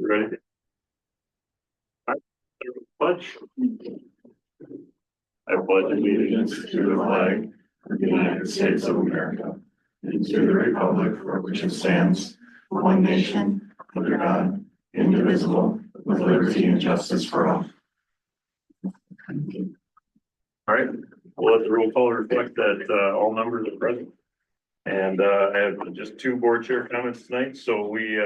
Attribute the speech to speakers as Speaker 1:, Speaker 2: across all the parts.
Speaker 1: Ready? Pledge. I pledge allegiance to the flag of the United States of America and to the republic for which it stands, one nation, under God, indivisible, with liberty and justice for all. All right, we'll let the roll call reflect that all members are present. And I have just two board chair comments tonight. So we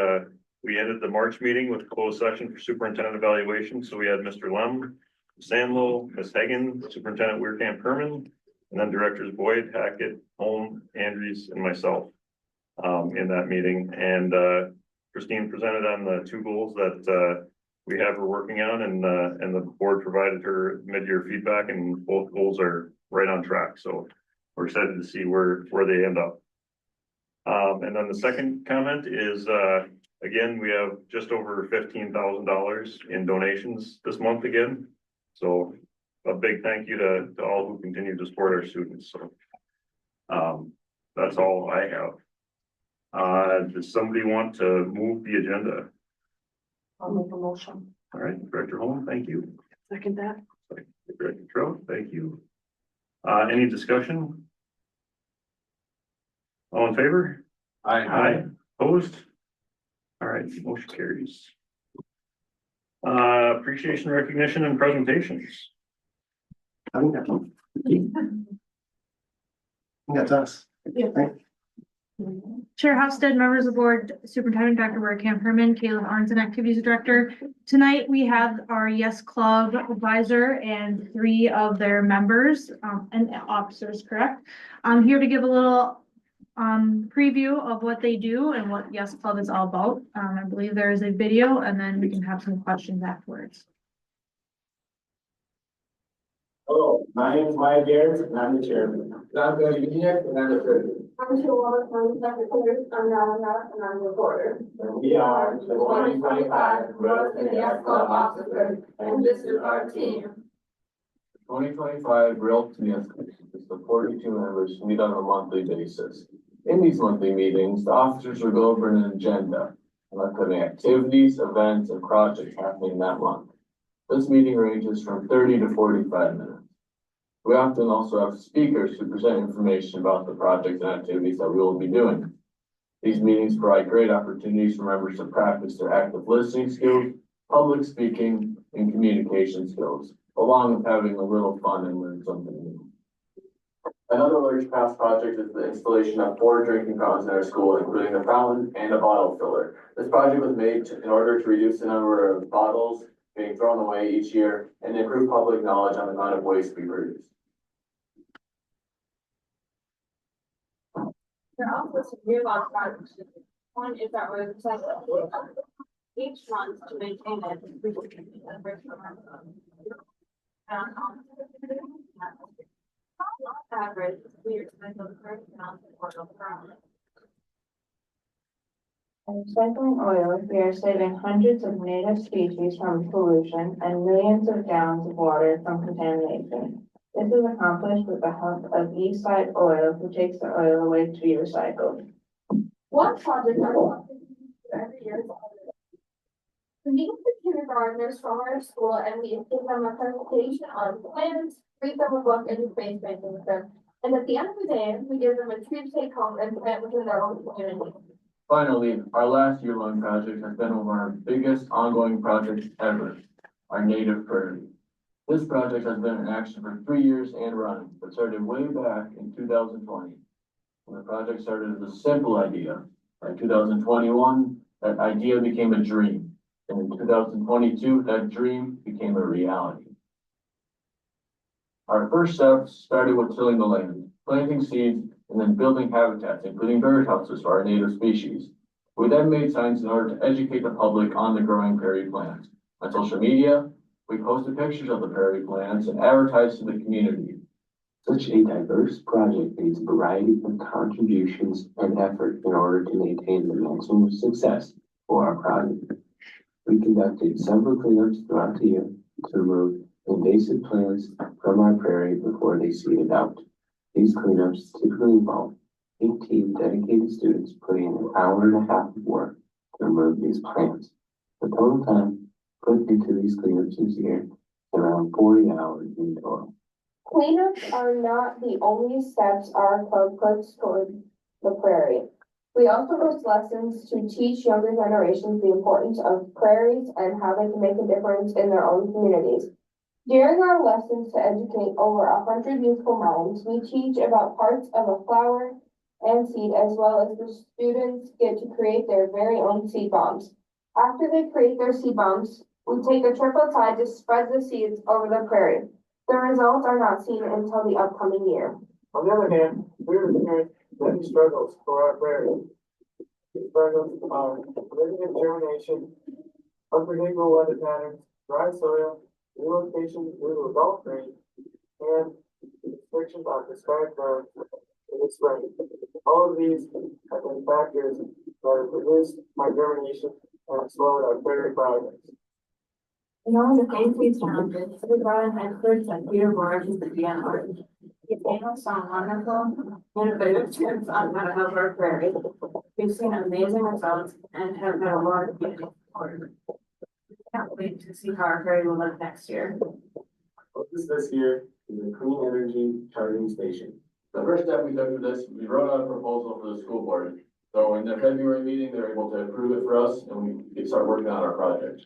Speaker 1: ended the March meeting with a closed session for superintendent evaluation. So we had Mr. Lem, Sandlow, Ms. Hagan, Superintendent Weirkamp Herman, and then directors Boyd, Hackett, Holm, Andrews, and myself in that meeting. And Christine presented on the two goals that we have her working on, and the board provided her mid-year feedback, and both goals are right on track. So we're excited to see where they end up. And then the second comment is, again, we have just over $15,000 in donations this month again. So a big thank you to all who continue to support our students. So that's all I have. Does somebody want to move the agenda?
Speaker 2: I'll make a motion.
Speaker 1: All right, Director Holm, thank you.
Speaker 2: Second that.
Speaker 1: Director Trout, thank you. Any discussion? All in favor? Aye. Opposed? All right, motion carries. Appreciation, recognition, and presentations.
Speaker 3: I think that's us.
Speaker 2: Yeah.
Speaker 4: Chair Hofstad, members of the board, Superintendent Dr. Weirkamp Herman, Caleb Arnson, Activities Director. Tonight we have our Yes Club advisor and 3 of their members and officers, correct? I'm here to give a little preview of what they do and what Yes Club is all about. I believe there is a video, and then we can have some questions afterwards.
Speaker 5: Hello, my name is Maya Garrett, and I'm the chairman. I'm Cody Uniac, and I'm the president.
Speaker 6: I'm Chihuahua County Secretary, I'm Nala, and I'm the reporter.
Speaker 5: We are the 2025 Growth and Yes Club officers,
Speaker 6: and this is our team.
Speaker 5: 2025 Growth and Yes Club is the 42 members who meet on a monthly basis. In these monthly meetings, the officers will go over an agenda and look at activities, events, and projects happening that month. This meeting ranges from 30 to 45 minutes. We often also have speakers who present information about the projects and activities that we will be doing. These meetings provide great opportunities for members to practice their active listening skills, public speaking, and communication skills, along with having a little fun and learn something new. Another large past project is the installation of 4 drinking fountains in our school, including a fountain and a bottle filler. This project was made in order to reduce the number of bottles being thrown away each year and improve public knowledge on the amount of waste we produce.
Speaker 6: There are also some new projects. One is that we're recycling each month to maintain it. Average, we recycle the first amount of oil per
Speaker 7: By recycling oil, we are saving hundreds of native species from pollution and millions of gallons of water from contamination. This is accomplished with the help of Eastside Oil, who takes the oil away to be recycled.
Speaker 6: One project I want to do every year is we meet with the kindergartners from our school and we give them a presentation on plants, read them a book, and do space painting with them. And at the end of the day, we give them a tree to take home and plant within their own community.
Speaker 5: Finally, our last year-long project has been one of our biggest ongoing projects ever, our native prairie. This project has been in action for 3 years and running, but started way back in 2020. When the project started as a simple idea, by 2021, that idea became a dream. And in 2022, that dream became a reality. Our first steps started with tilling the land, planting seeds, and then building habitats, including birdhouses for our native species. We then made signs in order to educate the public on the growing prairie plants. On social media, we posted pictures of the prairie plants and advertised to the community.
Speaker 3: Such a diverse project needs a variety of contributions and effort in order to maintain the maximum success for our project. We conducted several cleanups throughout the year to remove invasive plants from our prairie before they seeded out. These cleanups typically involve 18 dedicated students putting in an hour and a half of work to remove these plants. The total time put into these cleanups this year is around 40 hours in total.
Speaker 6: Cleanups are not the only steps our club puts toward the prairie. We also host lessons to teach younger generations the importance of prairies and how they can make a difference in their own communities. During our lessons to educate over 100 youthful minds, we teach about parts of a flower and seed, as well as the students get to create their very own seed bombs. After they create their seed bombs, we take a trip outside to spread the seeds over the prairie. The results are not seen until the upcoming year.
Speaker 5: On the other hand, we're experiencing many struggles for our prairie. These struggles are living in germination, unpredictable weather patterns, dry soil, relocation due to adult rain, and restrictions on prescribed growth in the spring. All of these have been factors that have reduced my germination and slowed our prairie progress.
Speaker 7: In order to face these challenges, we brought in experts like Peter Borg and Deanna Martin. He gave us some wonderful, innovative tips on how to help our prairie. We've seen amazing results and have got a lot of good support. Can't wait to see how our prairie will look next year.
Speaker 3: Focus this year is a clean energy charging station.
Speaker 5: The first step we took for this, we wrote out a proposal for the school board. So in the February meeting, they were able to approve it for us and we could start working on our project.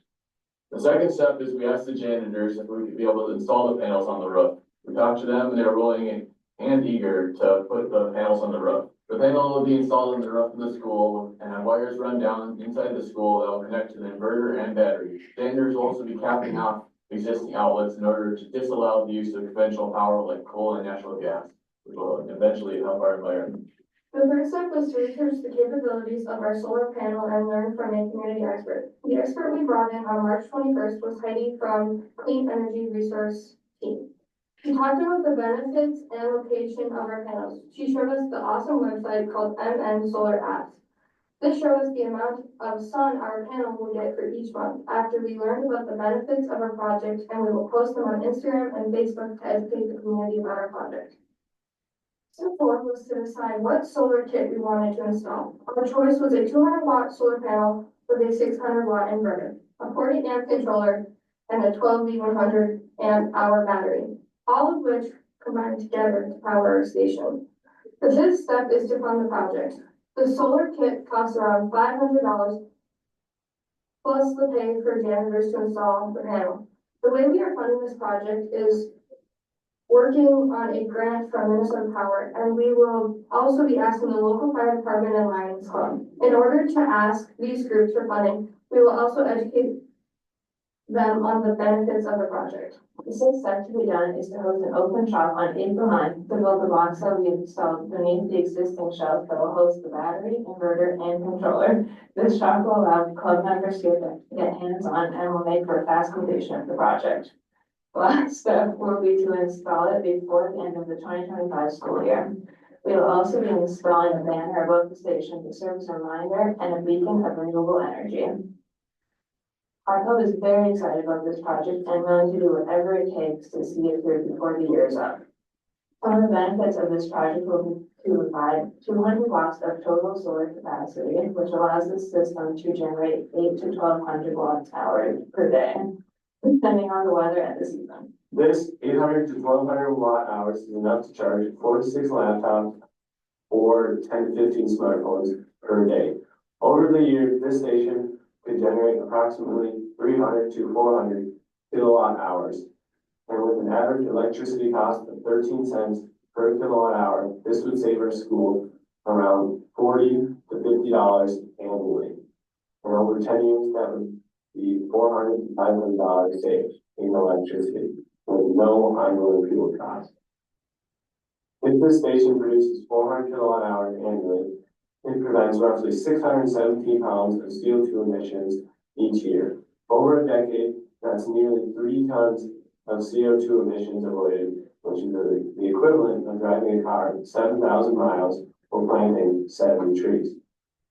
Speaker 5: The second step is we asked the janitors if we could be able to install the panels on the roof. We talked to them and they were willing and eager to put the panels on the roof. The panel will be installed on the roof of the school and have wires run down inside the school that will connect to the inverter and battery. Janitors will also be capping off existing outlets in order to disallow the use of conventional power like coal and natural gas, which will eventually help our environment.
Speaker 6: The first step was to research the capabilities of our solar panel and learn from a community expert. The expert we brought in on March 21st was Heidi from Clean Energy Resource Team. She talked about the benefits and location of our panels. She showed us the awesome website called MN Solar Apps. This showed us the amount of sun our panel will get for each month. After we learned about the benefits of our project, and we will post them on Instagram and Facebook to educate the community about our project. Step 4 was to decide what solar kit we wanted to install. Our choice was a 200-watt solar panel with a 600-watt inverter, a 40-amp controller, and a 12V100 amp-hour battery, all of which combined together to power our station. The fifth step is to fund the project. The solar kit costs around $500 plus the pay for janitors to install the panel. The way we are funding this project is working on a grant from Minnesota Power, and we will also be asking the local fire department and Lions Club. In order to ask these groups for funding, we will also educate them on the benefits of the project. The sixth step to be done is to host an open shop on April 9th to build the box that we installed beneath the existing shelf that will host the battery, inverter, and controller. This shop will allow club members to get hands-on and will make for a fast completion of the project. The last step will be to install it before the end of the 2025 school year. We will also be installing a banner above the station to serve as a reminder and a beacon of renewable energy. Our club is very excited about this project and willing to do whatever it takes to see it through before the year is up. Some of the benefits of this project will be to provide 200 watts of total solar capacity, which allows the system to generate 8 to 1200 watt hours per day, depending on the weather and the season.
Speaker 3: This 800 to 1200 watt hours is enough to charge 4 to 6 laptops or 10 to 15 smartphones per day. Over the years, this station could generate approximately 300 to 400 kilowatt hours. And with an average electricity cost of 13 cents per kilowatt hour, this would save our school around $40 to $50 annually. And over 10 years, that would be $400 to $500 saved in electricity with no ongoing fuel cost. If this station produces 400 kilowatt hours annually, it prevents roughly 617 pounds of CO2 emissions each year. Over a decade, that's nearly 3 tons of CO2 emissions avoided, which is the equivalent of driving a car 7,000 miles or planting 70 trees.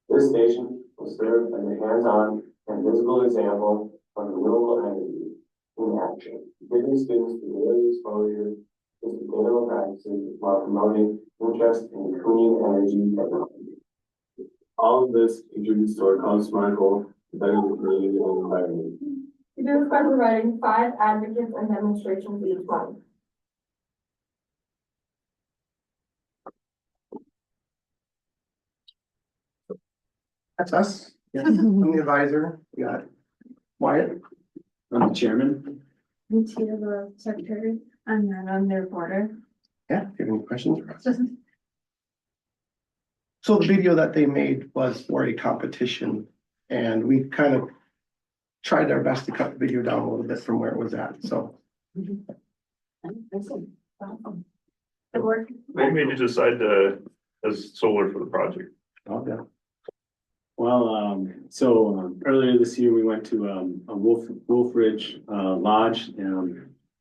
Speaker 3: This station will serve as a hands-on and visible example of renewable energy in action, giving students the daily exposure to sustainable practices while promoting interest in clean energy technology. All of this contributes to our club's SMART goal
Speaker 5: better the community and environment.
Speaker 6: To do this by providing 5 advocates and demonstrations each month.
Speaker 8: That's us. Yes, I'm the advisor. We got Wyatt.
Speaker 3: I'm the chairman.
Speaker 4: And Tina, the secretary. I'm not on their border.
Speaker 8: Yeah, if you have any questions for us. So the video that they made was for a competition and we kind of tried our best to cut the video down a little bit from where it was at, so.
Speaker 2: Good work.
Speaker 1: What made you decide to, as solar for the project?
Speaker 8: Oh, yeah.
Speaker 9: Well, earlier this year, we went to a Wolf Ridge Lodge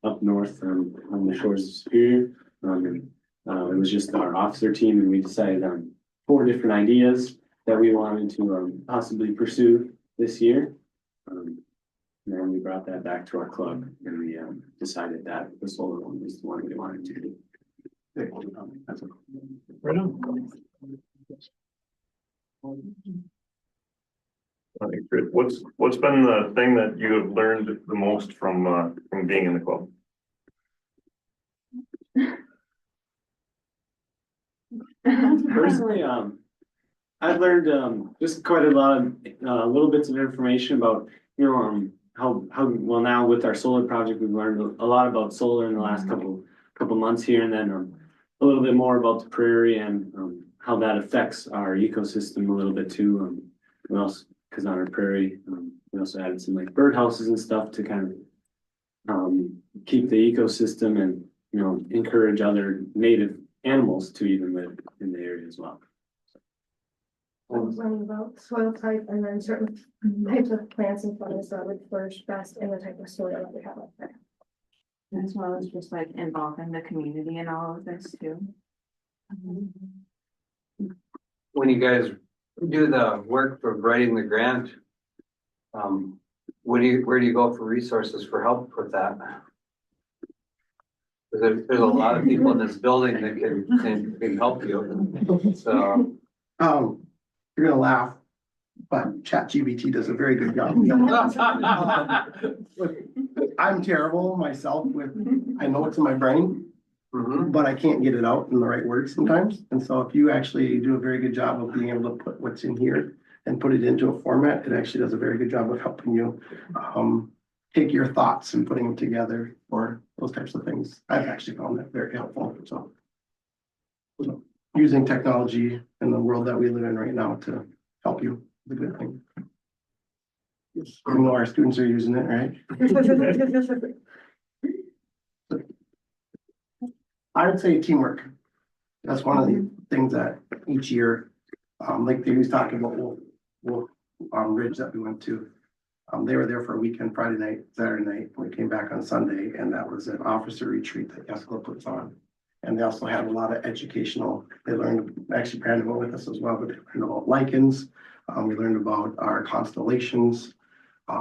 Speaker 9: up north on the shores of Superior. It was just our officer team and we decided on 4 different ideas that we wanted to possibly pursue this year. And then we brought that back to our club and we decided that the solar one was the one we wanted to do.
Speaker 1: Right on. I think good. What's been the thing that you have learned the most from being in the club?
Speaker 9: Personally, I've learned just quite a lot of little bits of information about, you know, how well now with our solar project, we've learned a lot about solar in the last couple months here, and then a little bit more about the prairie and how that affects our ecosystem a little bit too. We also, because on our prairie, we also added some like birdhouses and stuff to kind of keep the ecosystem and, you know, encourage other native animals to even live in the area as well.
Speaker 10: I was learning about soil type and then certain types of plants and fungus that would flourish best in the type of soil that we have up there.
Speaker 7: As well as just like involving the community in all of this too.
Speaker 11: When you guys do the work for writing the grant, where do you go for resources for help with that? There's a lot of people in this building that can help you. So,
Speaker 8: You're gonna laugh, but ChatGPT does a very good job. I'm terrible myself I know it's in my brain, but I can't get it out in the right words sometimes. And so if you actually do a very good job of being able to put what's in here and put it into a format, it actually does a very good job of helping you take your thoughts and putting them together for those types of things. I've actually found that very helpful. So using technology in the world that we live in right now to help you is a good thing. You know our students are using it, right? I would say teamwork. That's one of the things that each year, like they was talking about Wolf Ridge that we went to. They were there for a weekend, Friday night, Saturday night. We came back on Sunday, and that was an officer retreat that YES-CLUB puts on. And they also had a lot of educational, they learned, actually Brandon went with us as well, but they learned about lichens. We learned about our constellations. They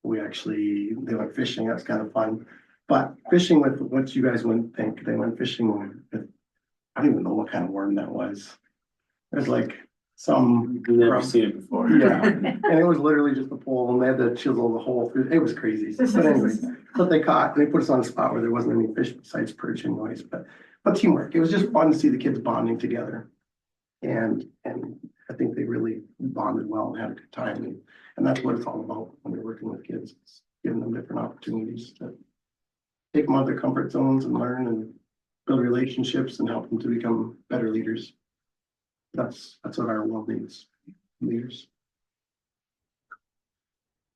Speaker 8: went fishing, that's kind of fun. But fishing with what you guys wouldn't think, they went fishing with, I don't even know what kind of worm that was. It was like some.
Speaker 9: I've never seen it before.
Speaker 8: Yeah, and it was literally just a pole and they had to chisel the hole through. It was crazy. But anyway, what they caught, and they put us on a spot where there wasn't any fish besides perch and noise, but teamwork. It was just fun to see the kids bonding together. And I think they really bonded well and had a good time. And that's what it's all about when you're working with kids. It's giving them different opportunities to take them out of their comfort zones and learn and build relationships and help them to become better leaders. That's what our world needs, leaders.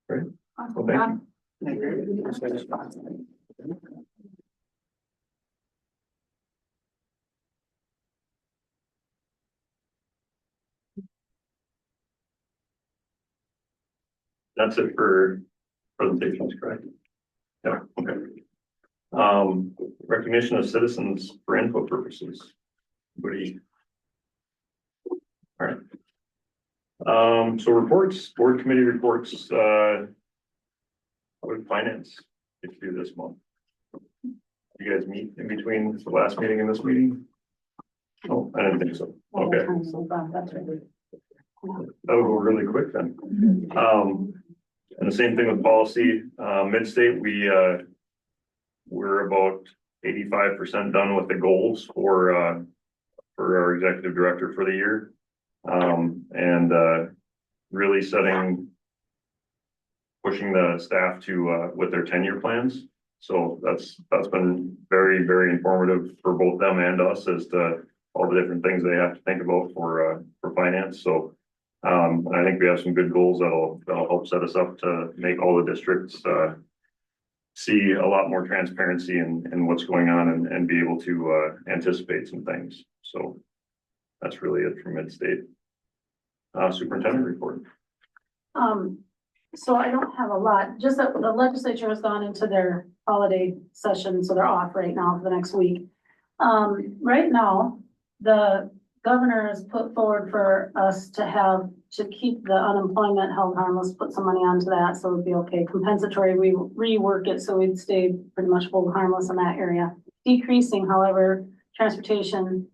Speaker 1: Great.
Speaker 2: Awesome.
Speaker 1: Well, thank you. That's it for presentations, correct? Yeah, okay. Recognition of citizens for input purposes. Anybody? All right. So reports, board committee reports, what did finance get to do this month? You guys meet in between the last meeting and this meeting? Oh, I didn't think so. Okay.
Speaker 2: That's right.
Speaker 1: That'll go really quick then. And the same thing with policy, mid-state, we're about 85% done with the goals for our executive director for the year. Really pushing the staff to, with their tenure plans. So that's been very, very informative for both them and us as to all the different things they have to think about for finance. So, and I think we have some good goals that'll help set us up to make all the districts, see a lot more transparency in what's going on and be able to, anticipate some things. So that's really it from mid-state. Superintendent report.
Speaker 2: So I don't have a lot, just that the legislature has gone into their holiday session, so they're off right now for the next week. Right now, the governor has put forward for us to keep the unemployment held harmless, put some money onto that, so it'd be okay. Compensatory, we rework it so we'd stay pretty much hold harmless in that area. Decreasing, however, transportation,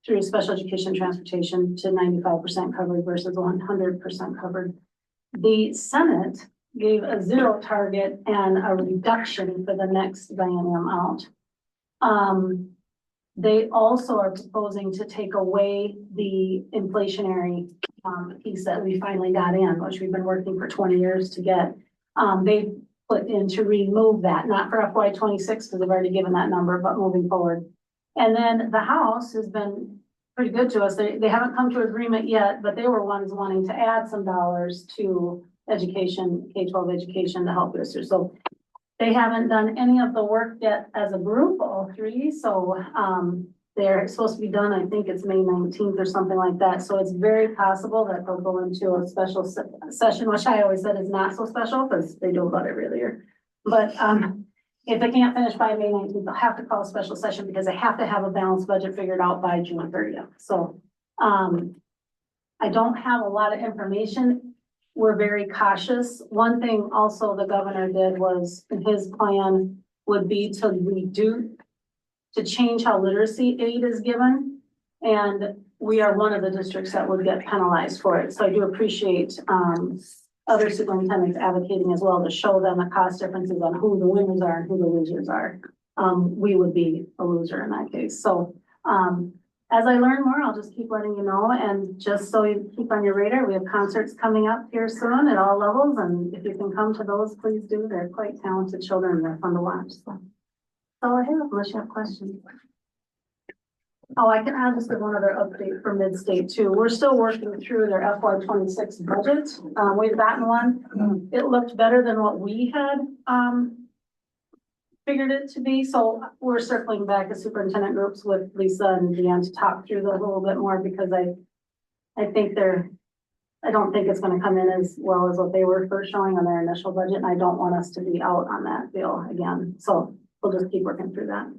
Speaker 2: through special education transportation to 95% covered versus 100% covered. The Senate gave a 0 target and a reduction for the next biennium out. They also are proposing to take away the inflationary piece that we finally got in, which we've been working for 20 years to get. They put in to remove that, not for FY26 because they've already given that number, but moving forward. And then the House has been pretty good to us. They haven't come to agreement yet, but they were ones wanting to add some dollars to education, K-12 education to help us. So they haven't done any of the work yet as a group, all three. So they're supposed to be done, I think it's May 19th or something like that. So it's very possible that they'll go into a special session, which I always said is not so special because they do about every other year. But if they can't finish by May 19th, they'll have to call a special session because they have to have a balanced budget figured out by June 30th. So I don't have a lot of information. We're very cautious. One thing also the governor did was his plan would be to change how literacy aid is given. And we are one of the districts that would get penalized for it. So I do appreciate other superintendents advocating as well to show them the cost differences on who the winners are and who the losers are. We would be a loser in that case. So as I learn more, I'll just keep letting you know. And just so you keep on your radar, we have concerts coming up here soon at all levels. And if you can come to those, please do. They're quite talented children. They're fun to watch. So that's all I have, unless you have questions. Oh, I can add just one other update for mid-state too. We're still working through their FY26 budget. We've gotten one. It looked better than what we had figured it to be. So we're circling back as superintendent groups with Lisa and Deanne to talk through those a little bit more because I don't think it's going to come in as well as what they were first showing on their initial budget. And I don't want us to be out on that bill again. So we'll just keep working through that.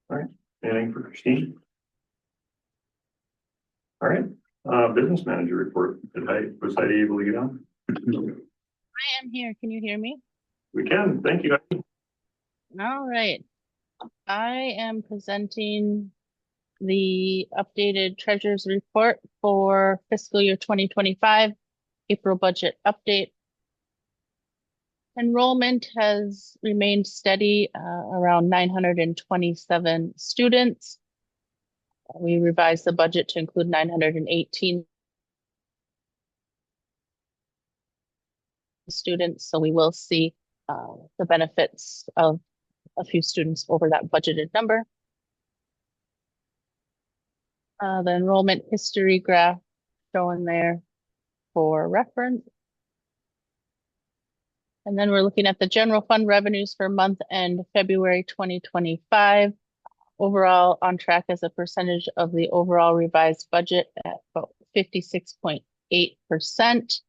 Speaker 1: All right, anything for Christine? All right, business manager report. Was Heidi able to get on?
Speaker 12: I am here. Can you hear me?
Speaker 1: We can, thank you.
Speaker 12: All right. I am presenting the updated treasurer's report for fiscal year 2025, April budget update. Enrollment has remained steady, around 927 students. We revised the budget to include 918 students, so we will see the benefits of a few students over that budgeted number. The enrollment history graph shown there for reference. And then we're looking at the general fund revenues for month end February 2025. Overall on track as a percentage of the overall revised budget at about 56.8%.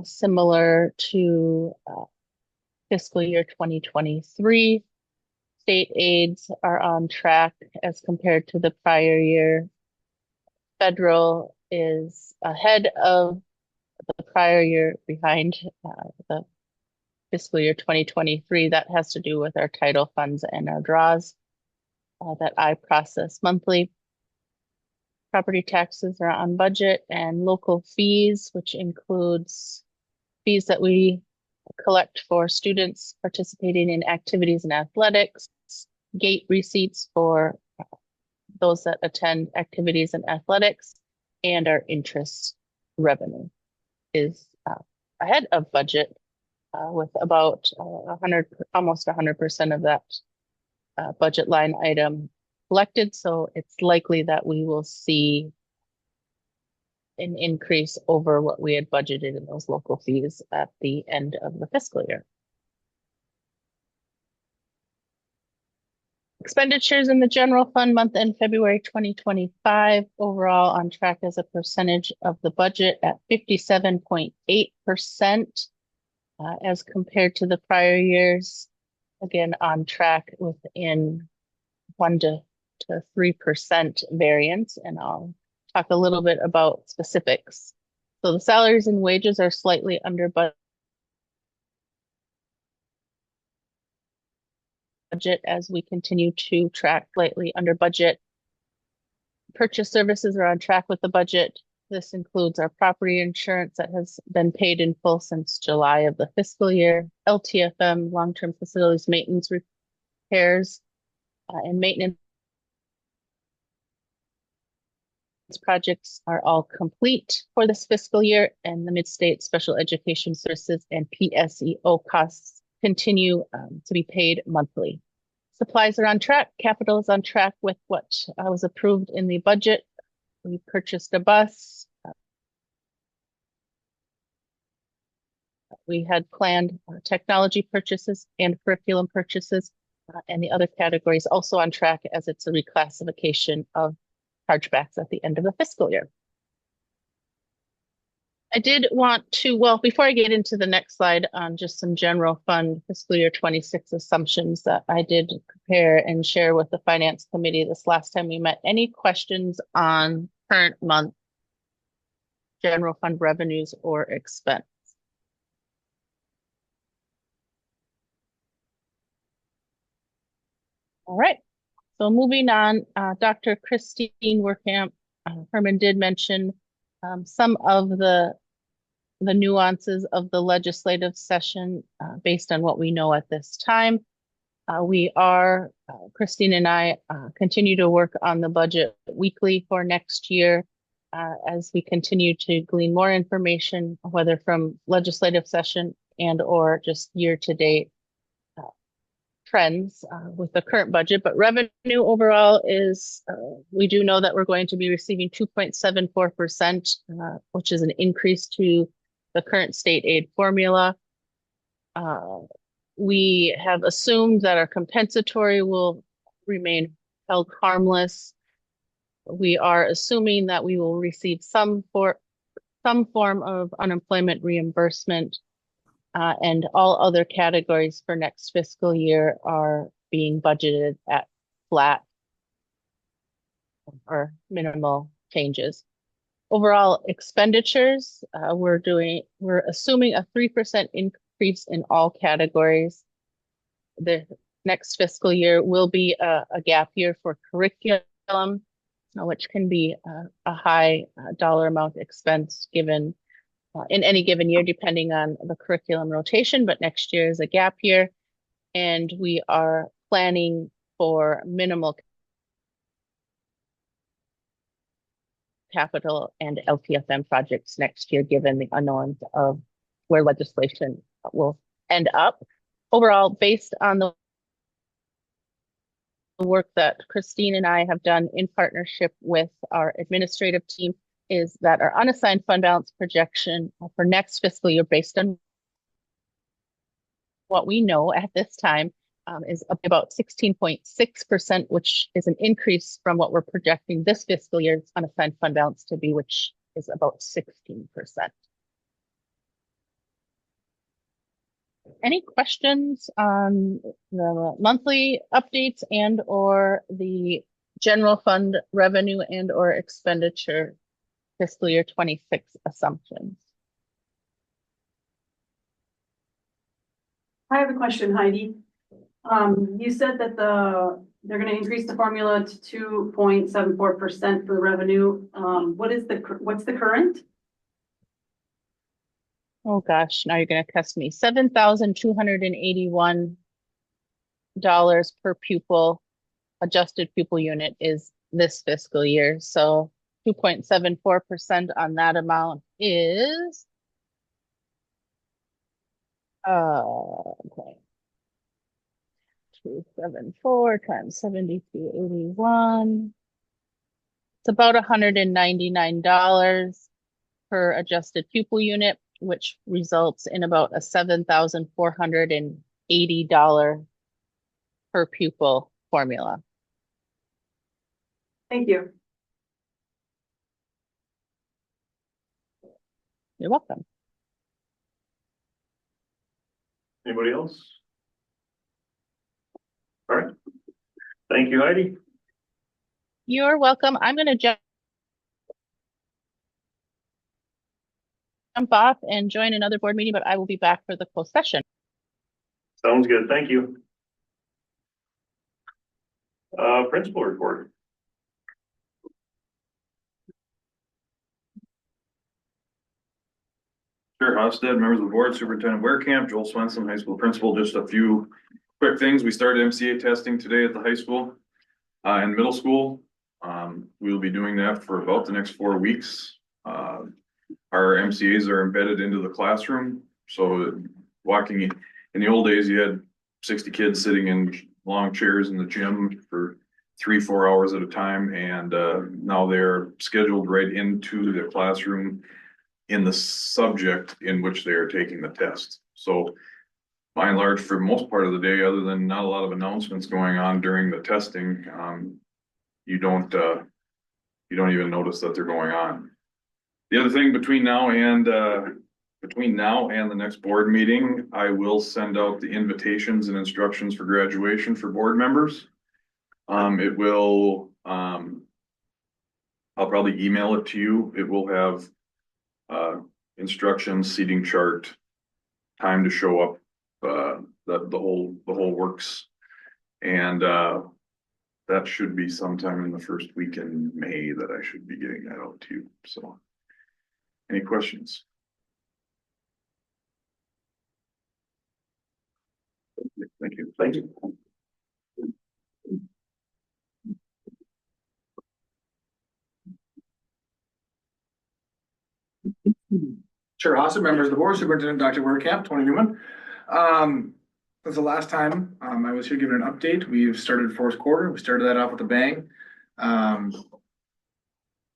Speaker 12: Similar to fiscal year 2023. State aids are on track as compared to the prior year. Federal is ahead of the prior year, behind the fiscal year 2023. That has to do with our title funds and our draws that I process monthly. property taxes are on budget, and local fees, which includes fees that we collect for students participating in activities and athletics, gate receipts for those that attend activities and athletics, and our interest revenue is ahead of budget with about 100, almost 100% of that budget line item collected. So it's likely that we will see an increase over what we had budgeted in those local fees at the end of the fiscal year. Expenditures in the general fund month end February 2025, overall on track as a percentage of the budget at 57.8% as compared to the prior years. Again, on track within 1 to 3% variance, and I'll talk a little bit about specifics. So the salaries and wages are slightly under budget as we continue to track slightly under budget. Purchase services are on track with the budget. This includes our property insurance that has been paid in full since July of the fiscal year, LTFM, long-term facilities maintenance repairs, and maintenance projects are all complete for this fiscal year, and the Mid-State Special Education Services and PSEO costs continue to be paid monthly. Supplies are on track. Capital is on track with what was approved in the budget. We purchased a bus. We had planned technology purchases and curriculum purchases, and the other categories also on track as it's a reclassification of chargebacks at the end of the fiscal year. I did want to, well, before I get into the next slide on just some general fund fiscal year 26 assumptions that I did prepare and share with the finance committee this last time we met. Any questions on current month general fund revenues or expense? All right. So moving on, Dr. Christine Werkamp Herman did mention some of the nuances of the legislative session based on what we know at this time. We are, Christine and I continue to work on the budget weekly for next year as we continue to glean more information, whether from legislative session and or just year-to-date trends with the current budget. But revenue overall is, we do know that we're going to be receiving 2.74%, which is an increase to the current state aid formula. We have assumed that our compensatory will remain held harmless. We are assuming that we will receive some form of unemployment reimbursement. And all other categories for next fiscal year are being budgeted at flat or minimal changes. Overall expenditures, we're assuming a 3% increase in all categories. The next fiscal year will be a gap year for curriculum, which can be a high dollar amount expense given in any given year, depending on the curriculum rotation, but next year is a gap year. And we are planning for minimal capital and LTFM projects next year, given the unknowns of where legislation will end up. Overall, based on the work that Christine and I have done in partnership with our administrative team, is that our unassigned fund balance projection for next fiscal year, based on what we know at this time, is up about 16.6%, which is an increase from what we're projecting this fiscal year's unassigned fund balance to be, which is about 16%. Any questions on the monthly updates and or the general fund revenue and or expenditure fiscal year 26 assumptions?
Speaker 2: I have a question, Heidi. You said that the they're gonna increase the formula to 2.74% for the revenue. What's the current?
Speaker 12: Oh gosh, now you're gonna test me. $7,281 per pupil, adjusted pupil unit is this fiscal year. So 2.74% on that amount is okay. 274 times 7281. It's about $199 per adjusted pupil unit, which results in about a $7,480 per pupil formula.
Speaker 2: Thank you.
Speaker 12: You're welcome.
Speaker 1: Anybody else? All right. Thank you, Heidi.
Speaker 12: You're welcome. I'm gonna jump off and join another board meeting, but I will be back for the closed session.
Speaker 1: Sounds good. Thank you. Principal report.
Speaker 13: Chair Hofstad, members of the board, Superintendent Werekamp, Joel Swenson, high school principal, just a few quick things. We started MCA testing today at the high school and middle school. We will be doing that for about the next 4 weeks. Our MCAs are embedded into the classroom. So walking in the old days, you had 60 kids sitting in long chairs in the gym for 3-4 hours at a time. And now they're scheduled right into the classroom in the subject in which they are taking the test. So by and large, for most part of the day, other than not a lot of announcements going on during the testing, you don't even notice that they're going on. The other thing between now and the next board meeting, I will send out the invitations and instructions for graduation for board members. It will, I'll probably email it to you. It will have instructions, seating chart, time to show up, the whole works. And that should be sometime in the first week in May that I should be getting that out to you. So any questions? Thank you.
Speaker 1: Thank you.
Speaker 14: Chair Hofstad, members of the board, Superintendent Dr. Werekamp, Tony Newman. Since the last time I was here giving an update, we've started fourth quarter. We started that off with a bang.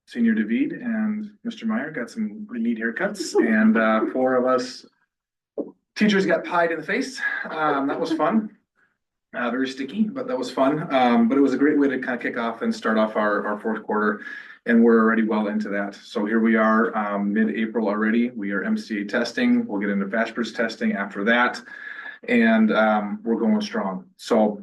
Speaker 14: Senior David and Mr. Meyer got some pretty neat haircuts, and 4 of us teachers got pied in the face. That was fun. Very sticky, but that was fun. But it was a great way to kind of kick off and start off our fourth quarter. And we're already well into that. So here we are, mid-April already. We are MCA testing. We'll get into FASHPERS testing after that. And we're going strong. So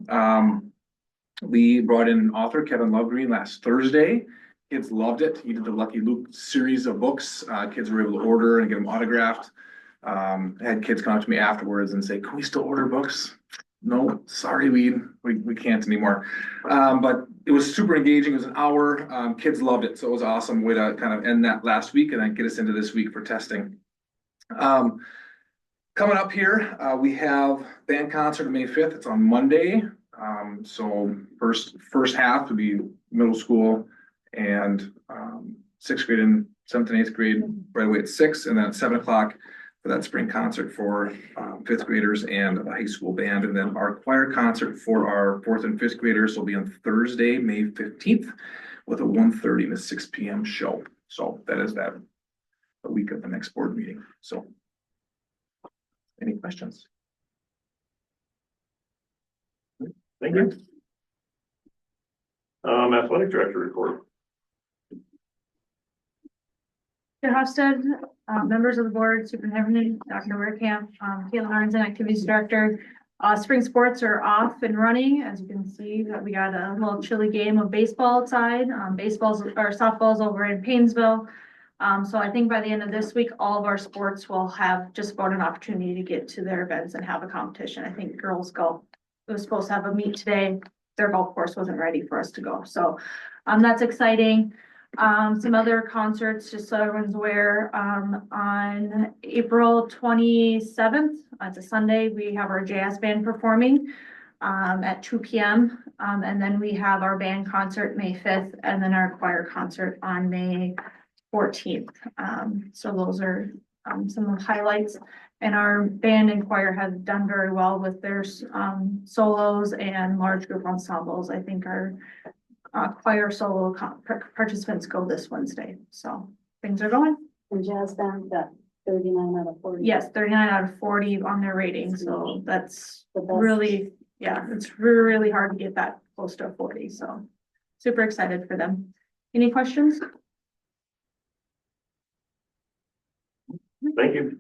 Speaker 14: we brought in an author, Kevin Lovegreen, last Thursday. Kids loved it. He did the Lucky Luke series of books. Kids were able to order and get them autographed. Had kids come up to me afterwards and say, "Can we still order books?" No, sorry, we can't anymore. But it was super engaging. It was an hour. Kids loved it. So it was an awesome way to kind of end that last week and then get us into this week for testing. Coming up here, we have band concert on May 5th. It's on Monday. So first half would be middle school and 6th grade and 7th and 8th grade right away at 6, and then at 7 o'clock for that spring concert for 5th graders and the high school band. And then our choir concert for our 4th and 5th graders will be on Thursday, May 15th with a 1:30 and a 6 p.m. show. So that is that the week of the next board meeting. So any questions?
Speaker 1: Thank you. Athletic director report.
Speaker 4: Chair Hofstad, members of the board, Superintendent Dr. Werekamp, Caitlin Arnzen, Activities Director. Spring sports are off and running. As you can see, that we got a little chilly game of baseball outside. Softball's over in Paynesville. So I think by the end of this week, all of our sports will have just about an opportunity to get to their events and have a competition. I think girls golf was supposed to have a meet today. their golf course wasn't ready for us to go. So, that's exciting. Some other concerts, just so everyone's aware, on April 27th, it's a Sunday, we have our jazz band performing at 2 p.m. And then we have our band concert May 5th, and then our choir concert on May 14th. So those are some of the highlights. And our band and choir have done very well with their solos and large group ensembles. I think our choir solo participants go this Wednesday. So things are going.
Speaker 2: And jazz band got 39 out of 40.
Speaker 4: Yes, 39 out of 40 on their rating. So that's
Speaker 2: The best.
Speaker 4: really, yeah, it's really hard to get that close to a 40. So super excited for them. Any questions?
Speaker 1: Thank you.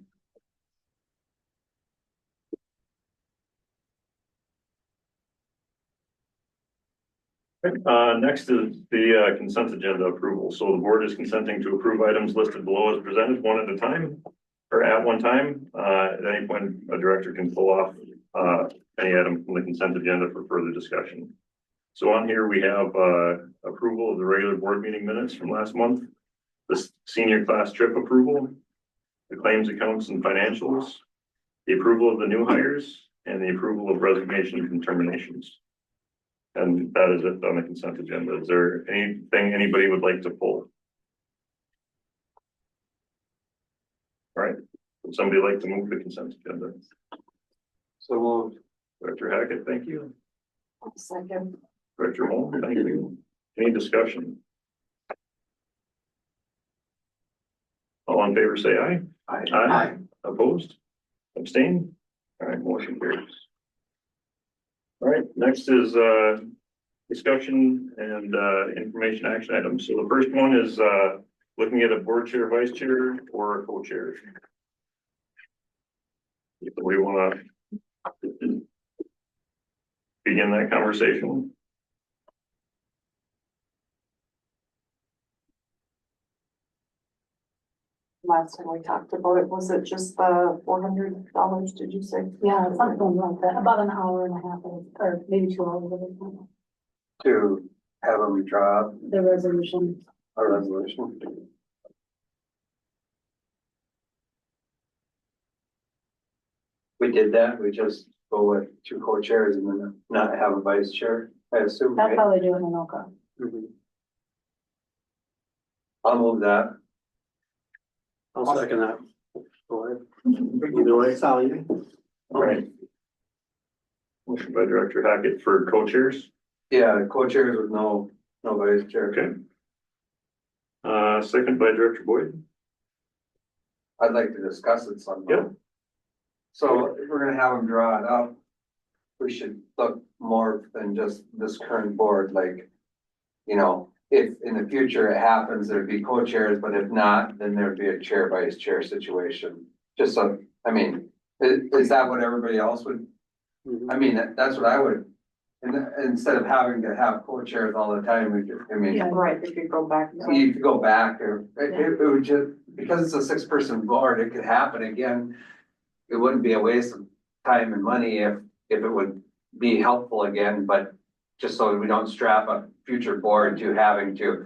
Speaker 1: Next is the consent agenda approval. So the board is consenting to approve items listed below as presented one at a time or at one time. At any point, a director can pull off any item from the consent agenda for further discussion. So on here, we have approval of the regular board meeting minutes from last month, the senior class trip approval, the claims, accounts, and financials, the approval of the new hires, and the approval of resignations and terminations. And that is it on the consent agenda. Is there anything anybody would like to pull? All right, would somebody like to move the consent agenda?
Speaker 11: So moved.
Speaker 1: Director Hackett, thank you.
Speaker 2: Second.
Speaker 1: Director Holm, thank you. Any discussion? All in favor, say aye. Aye. Opposed? Abstain? All right, motion carries. All right, next is discussion and information action items. So the first one is looking at a board chair, vice chair, or a co-chair. If we want to begin that conversation.
Speaker 15: Last time we talked about it, was it just the $400, did you say?
Speaker 2: Yeah, something like that, about an hour and a half, or maybe 2 hours of it.
Speaker 11: To have them draw
Speaker 2: The resolution.
Speaker 11: a resolution. We did that, we just go with 2 co-chairs and then not have a vice chair, I assume,
Speaker 2: That's
Speaker 11: right?
Speaker 2: how they do it in Anoka.
Speaker 11: Mhm. I'll move that.
Speaker 9: I'll second that. Either way, Sally.
Speaker 1: All right. Motion by Director Hackett for co-chairs.
Speaker 11: Yeah, co-chairs with no vice chair.
Speaker 1: Okay. Second by Director Boyd.
Speaker 11: I'd like to discuss it some.
Speaker 1: Yep.
Speaker 11: So if we're gonna have them draw it up, we should look more than just this current board, like, you know, if in the future it happens, there'd be co-chairs, but if not, then there'd be a chair vice chair situation. Just so, I mean, is that what everybody else would? I mean, that's what I would, and instead of having to have co-chairs all the time, we could, I mean.
Speaker 15: Yeah, right, if you go back.
Speaker 11: You could go back, or it would just, because it's a 6-person board, it could happen again. It wouldn't be a waste of time and money if it would be helpful again, but just so we don't strap a future board to having to.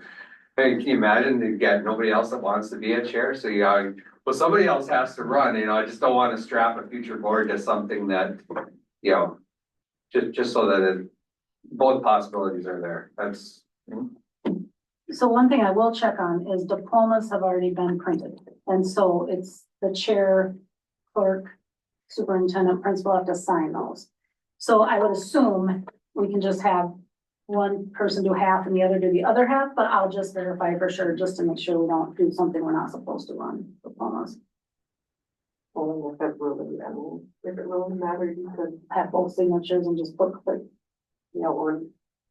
Speaker 11: Hey, can you imagine to get nobody else that wants to be a chair, so well, somebody else has to run, I just don't want to strap a future board to something that, just so that both possibilities are there, that's.
Speaker 2: So one thing I will check on is diplomas have already been printed. And so it's the chair, clerk, superintendent, principal have to sign those. So I would assume we can just have one person do half and the other do the other half, but I'll just verify for sure, just to make sure we don't do something we're not supposed to on diplomas.
Speaker 15: Well, if it really, I mean, if it really mattered, you could,
Speaker 2: Have both signatures and just put click.
Speaker 15: or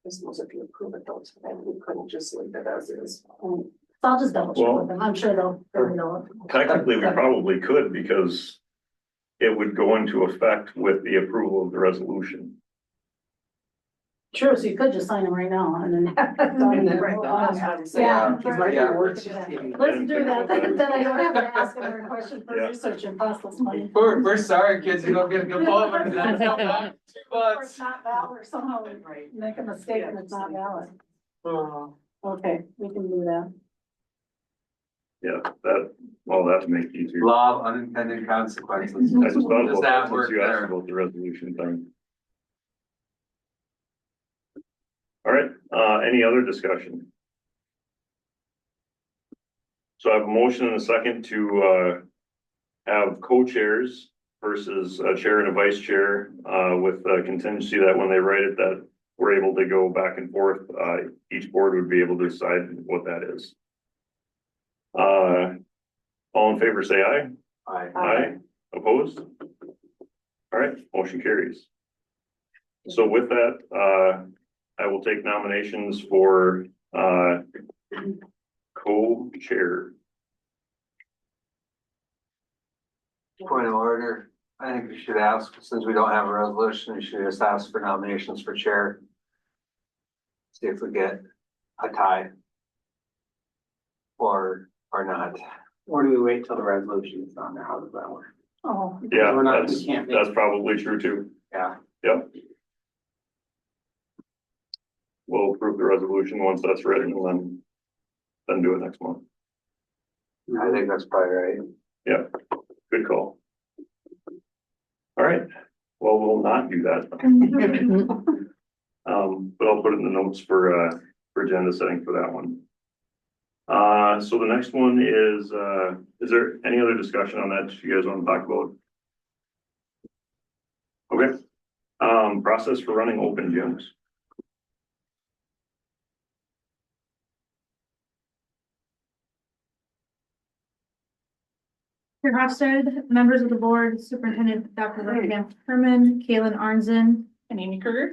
Speaker 15: I suppose if you approve it, don't, then we couldn't just leave it as is.
Speaker 2: So I'll just double check with them. I'm sure they'll figure it out.
Speaker 1: Technically, we probably could because it would go into effect with the approval of the resolution.
Speaker 2: True, so you could just sign them right now and then.
Speaker 15: And then, that's what I'm saying.
Speaker 2: Yeah.
Speaker 15: He's like,
Speaker 11: Yeah.
Speaker 15: We're
Speaker 2: Let's do that, then I don't have to ask him a question for
Speaker 1: Yeah.
Speaker 2: research and cost us money.
Speaker 5: We're sorry, kids, you don't get a good moment. That's not bad. 2
Speaker 2: Or
Speaker 5: months.
Speaker 2: it's not valid, or somehow we make a mistake and it's not valid. Okay, we can do that.
Speaker 1: Yeah, that makes it easier.
Speaker 11: Law of unintended consequences.
Speaker 1: I just thought
Speaker 11: Does
Speaker 1: about
Speaker 11: that
Speaker 1: that
Speaker 11: work
Speaker 1: since you asked
Speaker 11: there?
Speaker 1: about the resolution thing. All right, any other discussion? So I have a motion and a second to, have co-chairs versus a chair and a vice chair, with a contingency that when they write it, that we're able to go back and forth. Each board would be able to decide what that is. All in favor, say aye.
Speaker 11: Aye.
Speaker 1: Aye. Opposed? All right, motion carries. So with that, I will take nominations for, co-chair.
Speaker 11: Point of order, I think we should ask, since we don't have a resolution, we should just ask for nominations for chair. See if we get a tie. Or not.
Speaker 15: Or do we wait till the resolution is on there? How does that work?
Speaker 2: Oh.
Speaker 1: Yeah,
Speaker 15: We're not- we
Speaker 1: that's,
Speaker 15: can't make-
Speaker 1: that's probably true too.
Speaker 11: Yeah.
Speaker 1: Yep. We'll approve the resolution once that's written and then do it next month.
Speaker 11: I think that's probably right.
Speaker 1: Yeah, good call. All right, well, we'll not do that. But I'll put it in the notes for agenda setting for that one. So the next one is there any other discussion on that you guys want to talk about? Okay, process for running open gyms.
Speaker 4: Chair Hofstad, members of the board, Superintendent Dr. Bertram Herman, Kaylin Arnzen, and Amy Kruger.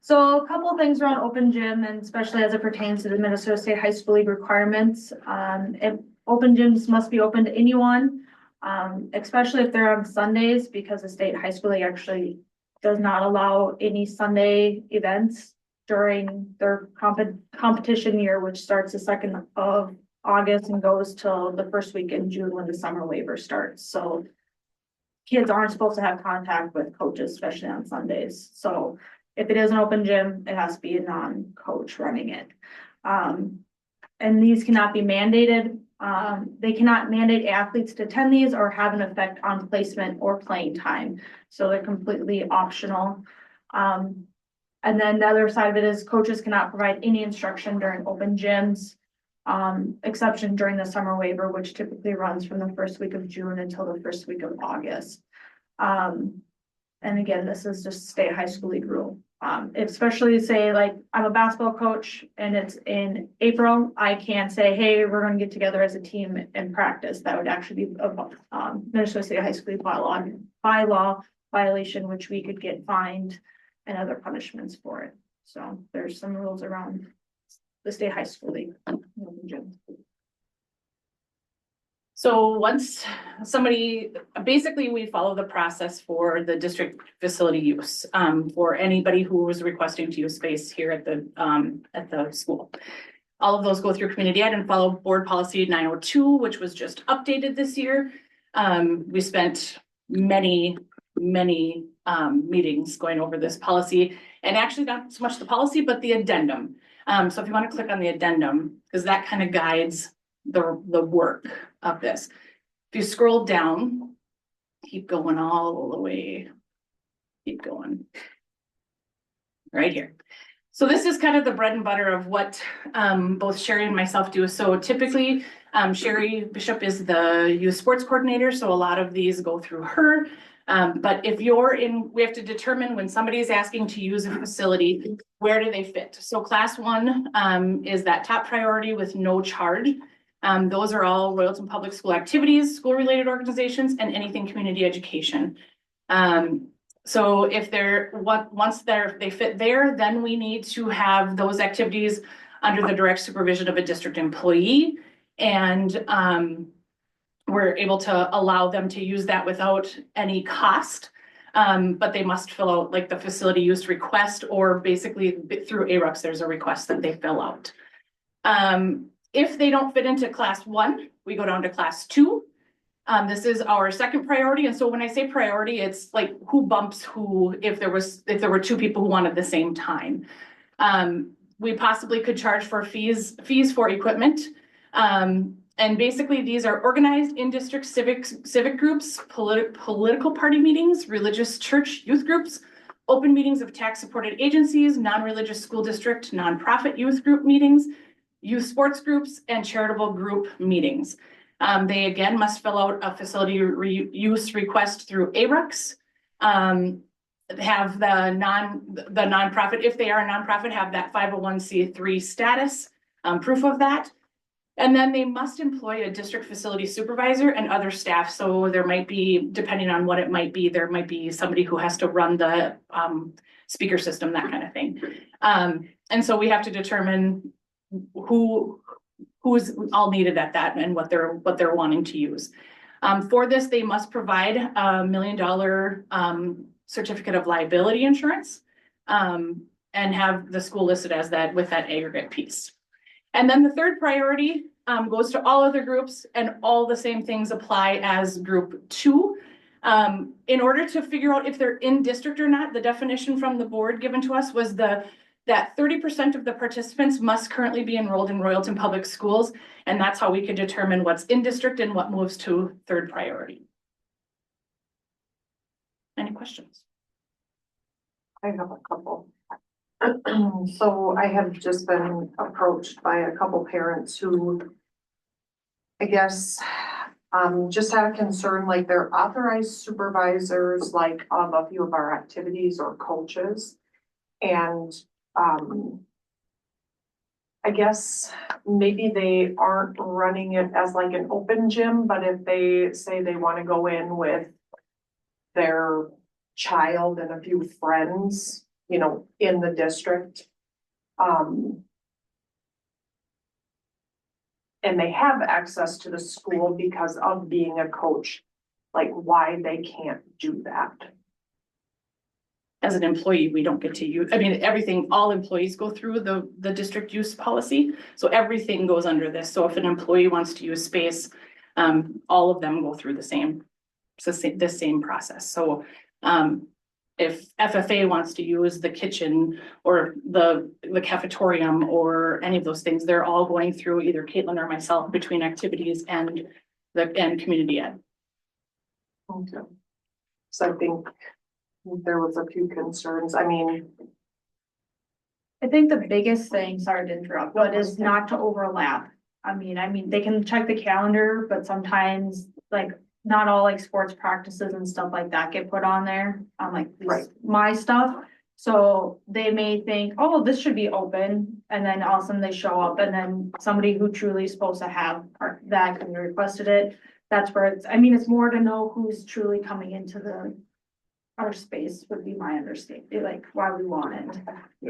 Speaker 4: So a couple of things around open gym, and especially as it pertains to the Minnesota State High School League requirements. Open gyms must be open to anyone, especially if they're on Sundays, because the State High School League actually does not allow any Sunday events during their competition year, which starts the 2nd of August and goes till the first week in June when the summer waiver starts. So kids aren't supposed to have contact with coaches, especially on Sundays. So if it is an open gym, it has to be a non-coach running it. And these cannot be mandated. They cannot mandate athletes to attend these or have an effect on placement or playing time. So they're completely optional. And then the other side of it is coaches cannot provide any instruction during open gyms. Exception during the summer waiver, which typically runs from the first week of June until the first week of August. And again, this is just state high school league rule. Especially say like I'm a basketball coach and it's in April, I can say, hey, we're gonna get together as a team and practice. That would actually be a Minnesota State High School League bylaw violation, which we could get fined and other punishments for it. So there's some rules around the state high school league.
Speaker 16: So once somebody, basically we follow the process for the district facility use, for anybody who was requesting to use space here at the school. All of those go through community ed and follow board policy 902, which was just updated this year. We spent many meetings going over this policy, and actually not so much the policy, but the addendum. So if you want to click on the addendum, because that kind of guides the work of this. If you scroll down, keep going all the way, keep going. Right here. So this is kind of the bread and butter of what both Sherry and myself do. So typically, Sherry Bishop is the youth sports coordinator, so a lot of these go through her. But if you're in, we have to determine when somebody is asking to use a facility, where do they fit? So class 1 is that top priority with no charge. Those are all Royalton Public School activities, school-related organizations, and anything community education. So if once they fit there, then we need to have those activities under the direct supervision of a district employee. And we're able to allow them to use that without any cost. But they must fill out like the facility use request, or basically through ARUX, there's a request that they fill out. If they don't fit into class 1, we go down to class 2. This is our second priority. And so when I say priority, it's like who bumps who if there were 2 people who wanted the same time. We possibly could charge for fees for equipment. And basically these are organized in-district civic groups, political party meetings, religious church youth groups, open meetings of tax-supported agencies, non-religious school district, nonprofit youth group meetings, youth sports groups, and charitable group meetings. They again must fill out a facility use request through ARUX. Have the nonprofit, if they are a nonprofit, have that 501c3 status, proof of that. And then they must employ a district facility supervisor and other staff. So there might be, depending on what it might be, there might be somebody who has to run the speaker system, that kind of thing. And so we have to determine who's all needed at that and what they're wanting to use. For this, they must provide a $1 million certificate of liability insurance, and have the school listed as that with that aggregate piece. And then the third priority goes to all other groups, and all the same things apply as group 2. In order to figure out if they're in district or not, the definition from the board given to us was that 30% of the participants must currently be enrolled in Royalton Public Schools, and that's how we could determine what's in district and what moves to third priority. Any questions?
Speaker 15: I have a couple. So I have just been approached by a couple parents who, I guess, just had a concern, like they're authorized supervisors, like of a few of our activities or coaches. And I guess maybe they aren't running it as like an open gym, but if they say they want to go in with their child and a few friends, you know, in the district. And they have access to the school because of being a coach, like why they can't do that.
Speaker 16: As an employee, we don't get to use, I mean, everything, all employees go through the district use policy. So everything goes under this. So if an employee wants to use space, all of them go through the same process. So if FFA wants to use the kitchen or the cafetorium or any of those things, they're all going through either Caitlin or myself between activities and community ed.
Speaker 15: Okay. So I think there was a few concerns. I mean,
Speaker 4: I think the biggest thing, sorry to interrupt, but is not to overlap. I mean, they can check the calendar, but sometimes like not all like sports practices and stuff like that get put on there on like my stuff. So they may think, oh, this should be open. And then all of a sudden they show up, and then somebody who truly is supposed to have that and requested it. That's where it's, I mean, it's more to know who's truly coming into our space would be my understanding, like why we want it.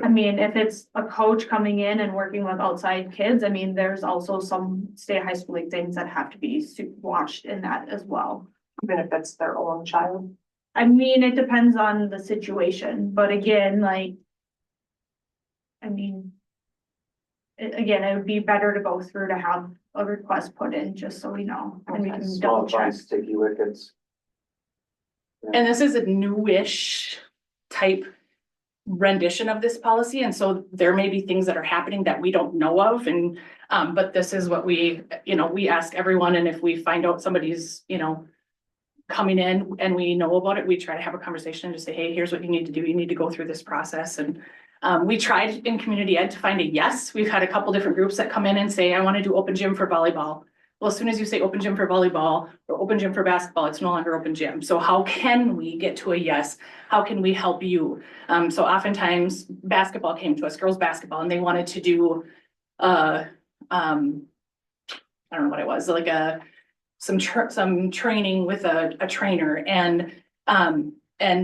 Speaker 4: I mean, if it's a coach coming in and working with outside kids, I mean, there's also some state high school league things that have to be watched in that as well.
Speaker 15: Even if it's their own child.
Speaker 4: I mean, it depends on the situation, but again, like, I mean, again, it would be better to go through to have a request put in, just so we know, and we can double check.
Speaker 11: Sticky wickets.
Speaker 16: And this is a newish type rendition of this policy. And so there may be things that are happening that we don't know of. And, but this is what we ask everyone. And if we find out somebody's, coming in and we know about it, we try to have a conversation and just say, hey, here's what you need to do. You need to go through this process. And we tried in community ed to find a yes. We've had a couple different groups that come in and say, I want to do open gym for volleyball. Well, as soon as you say open gym for volleyball or open gym for basketball, it's no longer open gym. So how can we get to a yes? How can we help you? So oftentimes basketball came to us, girls basketball, and they wanted to do, I don't know what it was, like some training with a trainer. And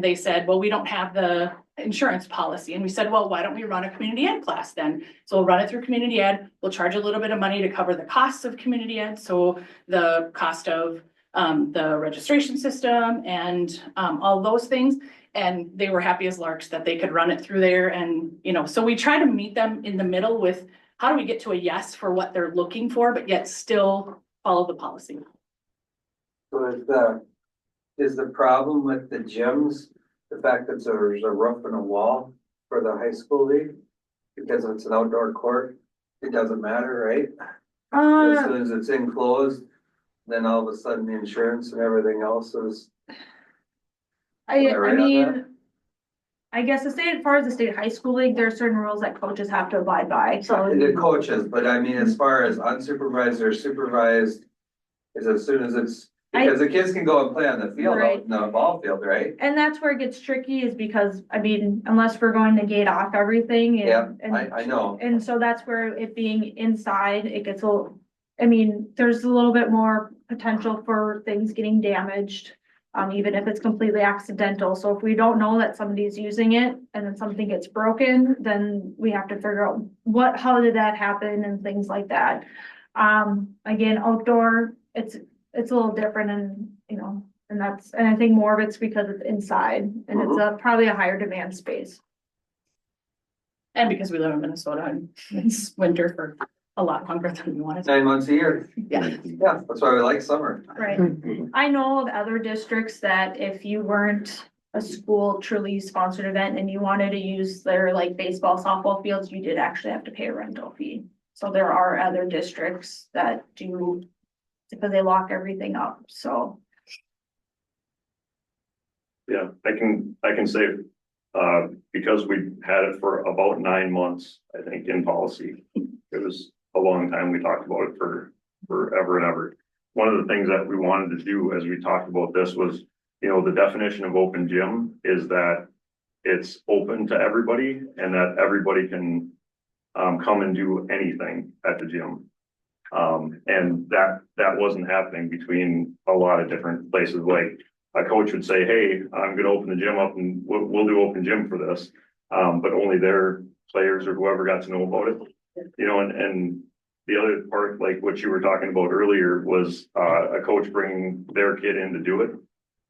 Speaker 16: they said, well, we don't have the insurance policy. And we said, well, why don't we run a community ed class then? So we'll run it through community ed. We'll charge a little bit of money to cover the costs of community ed. So the cost of the registration system and, all those things. And they were happy as larks that they could run it through there and, so we try to meet them in the middle with how do we get to a yes for what they're looking for, but yet still follow the policy.
Speaker 11: So is the problem with the gyms, the fact that there's a roof and a wall for the high school league? Because it's an outdoor court, it doesn't matter, right? As soon as it's enclosed, then all of a sudden the insurance and everything else is.
Speaker 4: I
Speaker 11: right on
Speaker 4: mean,
Speaker 11: that?
Speaker 4: I guess as far as the state high school league, there are certain rules that coaches have to abide by, so.
Speaker 11: The coaches, but I mean, as far as unsupervised or supervised, is as soon as it's, because the kids can go and play on the field, out in the ball field, right?
Speaker 4: And that's where it gets tricky is because, I mean, unless we're going to gate off everything and.
Speaker 11: Yeah, I know.
Speaker 4: And so that's where it being inside, it gets a little, I mean, there's a little bit more potential for things getting damaged. Even if it's completely accidental. So if we don't know that somebody's using it and then something gets broken, then we have to figure out how did that happen and things like that. Again, outdoor, it's a little different and, and I think more of it's because it's inside and it's probably a higher demand space.
Speaker 16: And because we live in Minnesota and it's winter for a lot longer than we wanted.
Speaker 11: 9 months a year.
Speaker 16: Yeah.
Speaker 11: Yeah, that's why we like summer.
Speaker 4: Right. I know of other districts that if you weren't a school truly sponsored event and you wanted to use their like baseball, softball fields, you did actually have to pay a rental fee. So there are other districts that do, because they lock everything up, so.
Speaker 1: Yeah, I can say, because we had it for about 9 months, I think, in policy. It was a long time. We talked about it for forever and ever. One of the things that we wanted to do as we talked about this was, the definition of open gym is that it's open to everybody and that everybody can come and do anything at the gym. And that wasn't happening between a lot of different places. Like a coach would say, hey, I'm gonna open the gym up and we'll do open gym for this. But only their players or whoever got to know about it. And the other part, like what you were talking about earlier, was a coach bringing their kid in to do it.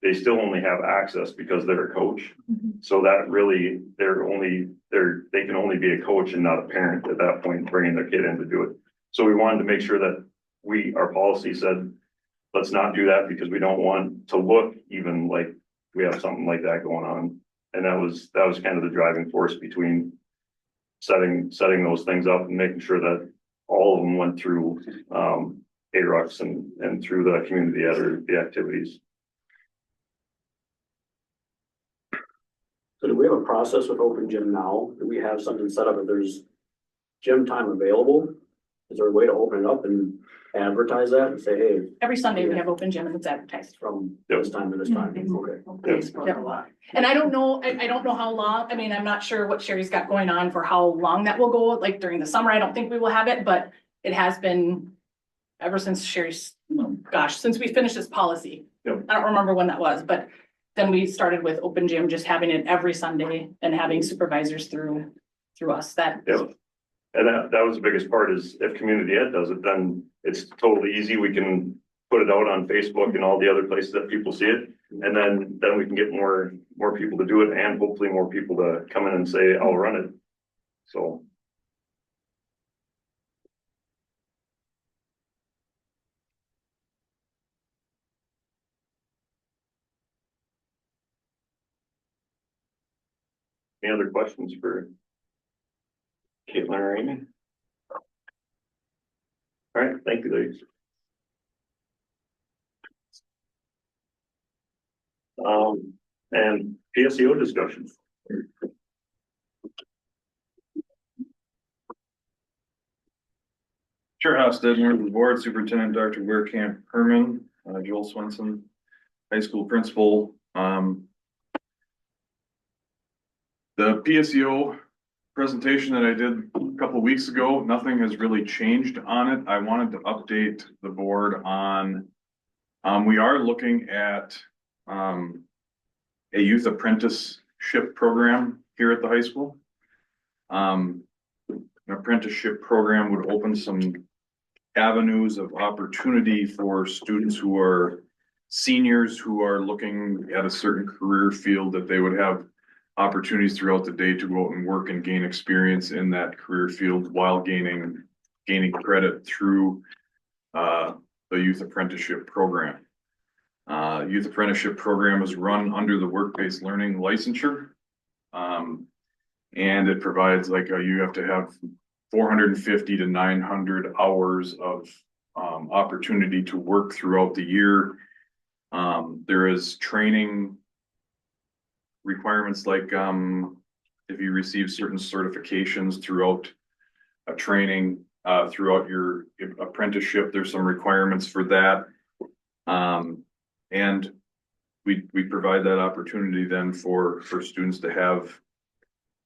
Speaker 1: They still only have access because they're a coach. So that really, they can only be a coach and not a parent at that point, bringing their kid in to do it. So we wanted to make sure that our policy said, let's not do that because we don't want to look even like we have something like that going on. And that was kind of the driving force between setting those things up and making sure that all of them went through ARUCs and through the community ed or the activities.
Speaker 17: So do we have a process with open gym now? Do we have something set up if there's gym time available? Is there a way to open it up and advertise that and say, hey?
Speaker 16: Every Sunday we have open gym and it's advertised.
Speaker 17: From this time to this time, okay.
Speaker 16: Yep. And I don't know how long, I mean, I'm not sure what Sherry's got going on for how long that will go, like during the summer, I don't think we will have it, but it has been ever since since we finished this policy.
Speaker 1: Yep.
Speaker 16: I don't remember when that was, but then we started with open gym, just having it every Sunday and having supervisors through us that.
Speaker 1: Yep. And that was the biggest part is if community ed does it, then it's totally easy. We can put it out on Facebook and all the other places that people see it. And then we can get more people to do it and hopefully more people to come in and say, I'll run it. So. Any other questions for Caitlin or Amy? All right, thank you, ladies. And PSEO discussions.
Speaker 13: Chair Hofstad, members of the board, Superintendent Dr. Weerkamp Herman, Joel Swenson, high school principal. The PSEO presentation that I did a couple of weeks ago, nothing has really changed on it. I wanted to update the board on, we are looking at a youth apprenticeship program here at the high school. An apprenticeship program would open some avenues of opportunity for students who are seniors who are looking at a certain career field, that they would have opportunities throughout the day to go out and work and gain experience in that career field while gaining credit through the youth apprenticeship program. Youth apprenticeship program is run under the work-based learning licensure. And it provides you have to have 450 to 900 hours of opportunity to work throughout the year. There is training requirements if you receive certain certifications throughout a training, throughout your apprenticeship, there's some requirements for that. And we provide that opportunity then for students to have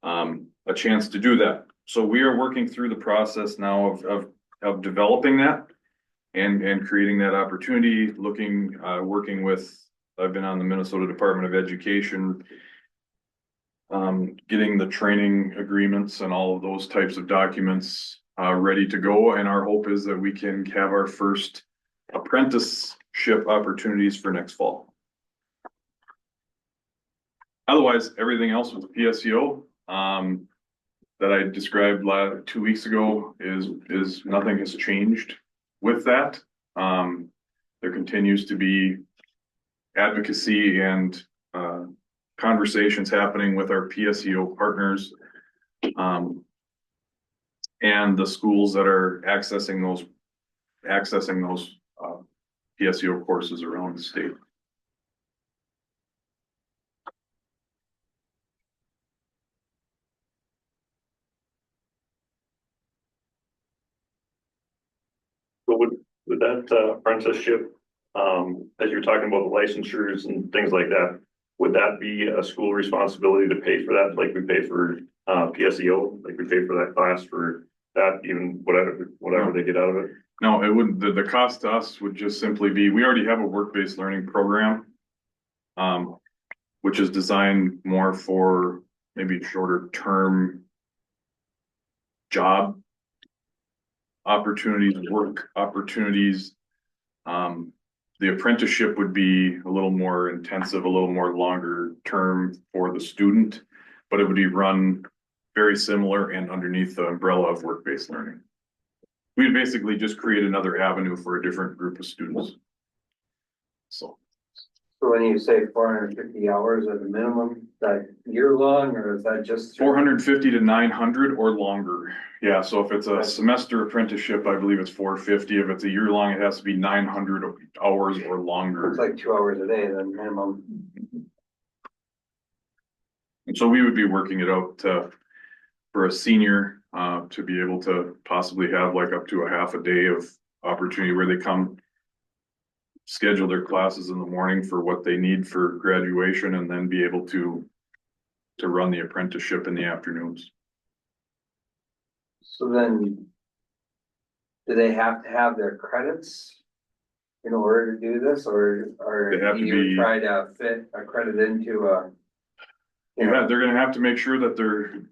Speaker 13: a chance to do that. So we are working through the process now of developing that and creating that opportunity, working with, I've been on the Minnesota Department of Education, getting the training agreements and all of those types of documents ready to go. And our hope is that we can have our first apprenticeship opportunities for next fall. Otherwise, everything else with the PSEO that I described 2 weeks ago is nothing has changed with that. There continues to be advocacy and conversations happening with our PSEO partners and the schools that are accessing those PSEO courses around the state.
Speaker 1: So with that apprenticeship, as you're talking about the licensures and things like that, would that be a school responsibility to pay for that, like we pay for PSEO, like we pay for that class for that, even whatever they get out of it?
Speaker 13: No, it wouldn't. The cost to us would just simply be, we already have a work-based learning program, which is designed more for maybe shorter term job opportunities, work opportunities. The apprenticeship would be a little more intensive, a little more longer term for the student, but it would be run very similar and underneath the umbrella of work-based learning. We'd basically just create another avenue for a different group of students. So
Speaker 11: when you say 450 hours at a minimum, is that year long, or is that just?
Speaker 13: 450 to 900 or longer. Yeah, so if it's a semester apprenticeship, I believe it's 450. If it's a year long, it has to be 900 hours or longer.
Speaker 11: It's like 2 hours a day, then minimum.
Speaker 13: And so we would be working it out for a senior to be able to possibly have up to a half a day of opportunity where they come schedule their classes in the morning for what they need for graduation, and then be able to run the apprenticeship in the afternoons.
Speaker 11: So then, do they have to have their credits in order to do this, or
Speaker 13: They have
Speaker 11: do
Speaker 13: to
Speaker 11: you
Speaker 13: be-
Speaker 11: try to fit a credit into a?
Speaker 13: Yeah, they're gonna have to make sure that they're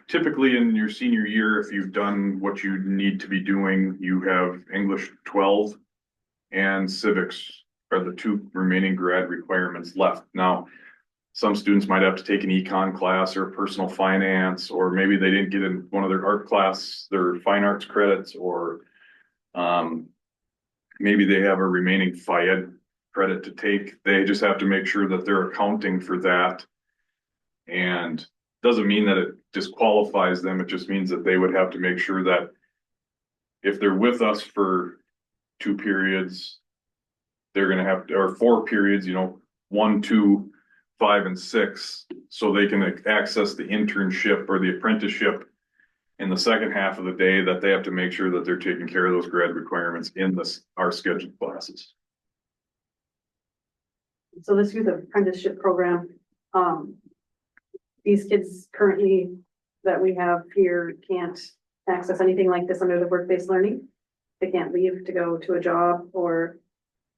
Speaker 13: typically in your senior year, if you've done what you need to be doing, you have English 12 and civics are the two remaining grad requirements left. Now, some students might have to take an econ class or personal finance, or maybe they didn't get in one of their art class, their fine arts credits, or maybe they have a remaining FIED credit to take. They just have to make sure that they're accounting for that. And doesn't mean that it disqualifies them. It just means that they would have to make sure that if they're with us for 2 periods, they're gonna have, or 4 periods, 1, 2, 5, and 6, so they can access the internship or the apprenticeship in the second half of the day, that they have to make sure that they're taking care of those grad requirements in our scheduled classes.
Speaker 18: So this youth apprenticeship program, these kids currently that we have here can't access anything like this under the work-based learning? They can't leave to go to a job, or?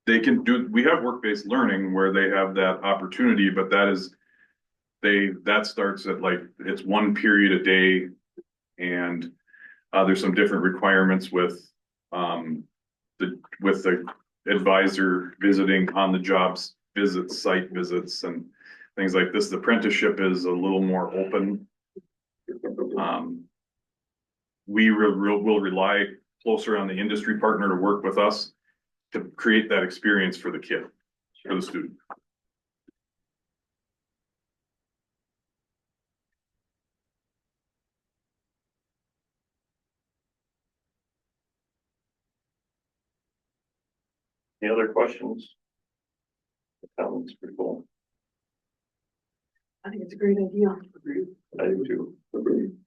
Speaker 13: They can we have work-based learning where they have that opportunity, but that starts at it's 1 period a day. And there's some different requirements with the advisor visiting on the jobs visits, site visits and things like this. The apprenticeship is a little more open. We will rely closer on the industry partner to work with us to create that experience for the kid, for the student.
Speaker 1: Any other questions? Comments, people?
Speaker 18: I think it's a great idea.
Speaker 1: I do too.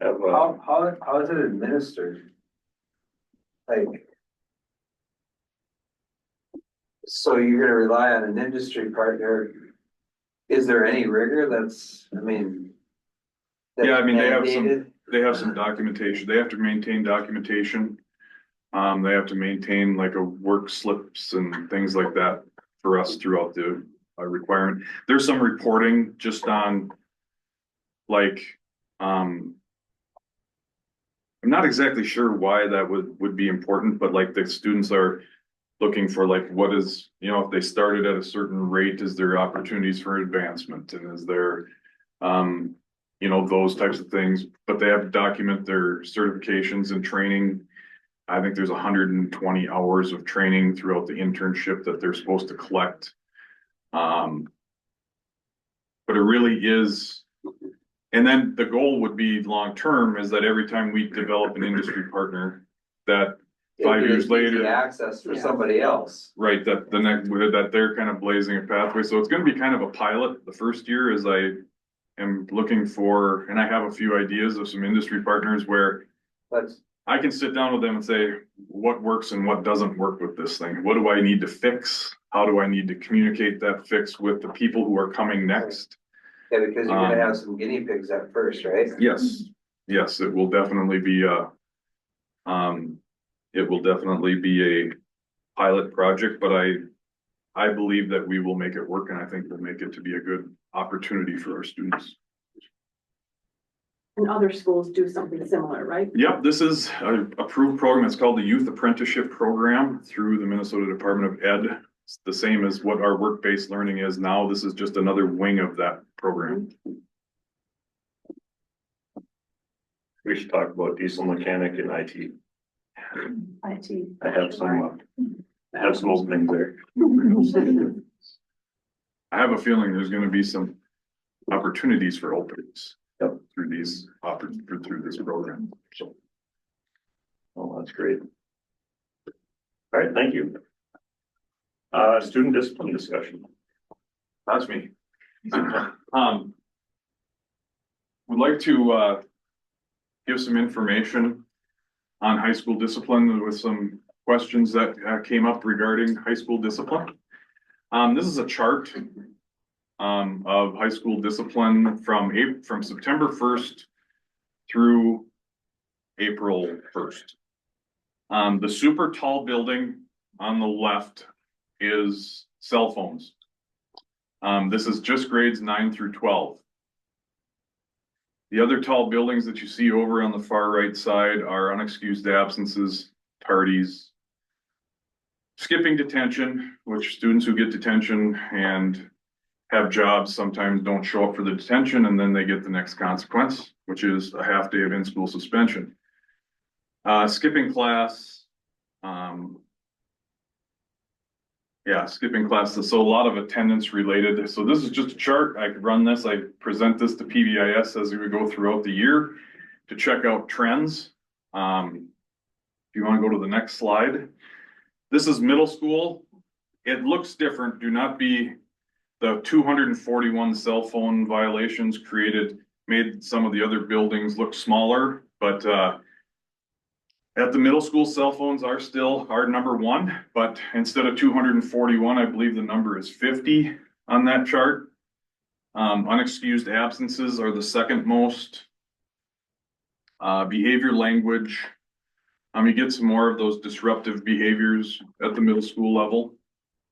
Speaker 1: Have,
Speaker 11: How is it administered? Like. So you're gonna rely on an industry partner. Is there any rigor that's, I mean.
Speaker 13: Yeah, I mean,
Speaker 11: mandated?
Speaker 13: they have some documentation. They have to maintain documentation. They have to maintain like a work slips and things like that for us throughout the requirement. There's some reporting just on like, I'm not exactly sure why that would be important, but like the students are looking for like, what is, you know, if they started at a certain rate, is there opportunities for advancement and is there, you know, those types of things, but they have to document their certifications and training. I think there's 120 hours of training throughout the internship that they're supposed to collect. But it really is, and then the goal would be long-term is that every time we develop an industry partner, that 5 years later.
Speaker 11: Access for somebody else.
Speaker 13: Right, that the next, that they're kind of blazing a pathway. So it's gonna be kind of a pilot. The first year is I am looking for, and I have a few ideas of some industry partners where I can sit down with them and say, what works and what doesn't work with this thing? What do I need to fix? How do I need to communicate that fix with the people who are coming next?
Speaker 11: Yeah, because you're gonna have some guinea pigs at first, right?
Speaker 13: Yes, yes, it will definitely be a pilot project, but I believe that we will make it work and I think we'll make it to be a good opportunity for our students.
Speaker 18: And other schools do something similar, right?
Speaker 13: Yep, this is an approved program. It's called the Youth Apprenticeship Program through the Minnesota Department of Ed. It's the same as what our work-based learning is now. This is just another wing of that program.
Speaker 1: we should talk about diesel mechanic and IT.
Speaker 2: IT.
Speaker 1: I have some openings there.
Speaker 13: I have a feeling there's gonna be some opportunities for openings.
Speaker 1: Yep.
Speaker 13: Through this program, so.
Speaker 1: Oh, that's great. All right, thank you. Student discipline discussion.
Speaker 13: That's me. Would like to, give some information on high school discipline with some questions that came up regarding high school discipline. This is a chart of high school discipline from September 1st through April 1st. The super tall building on the left is cell phones. This is just grades 9 through 12. The other tall buildings that you see over on the far right side are unexcused absences, tardies, skipping detention, which students who get detention and have jobs sometimes don't show up for the detention and then they get the next consequence, which is a half day of in-school suspension. Skipping class, skipping classes. So a lot of attendance related. So this is just a chart. I could run this. I present this to PBIS as we go throughout the year to check out trends. If you want to go to the next slide, this is middle school. It looks different. Do not be the 241 cell phone violations made some of the other buildings look smaller, but at the middle school, cell phones are still our number one, but instead of 241, I believe the number is 50 on that chart. Unexcused absences are the second most. Behavior language. You get some more of those disruptive behaviors at the middle school level.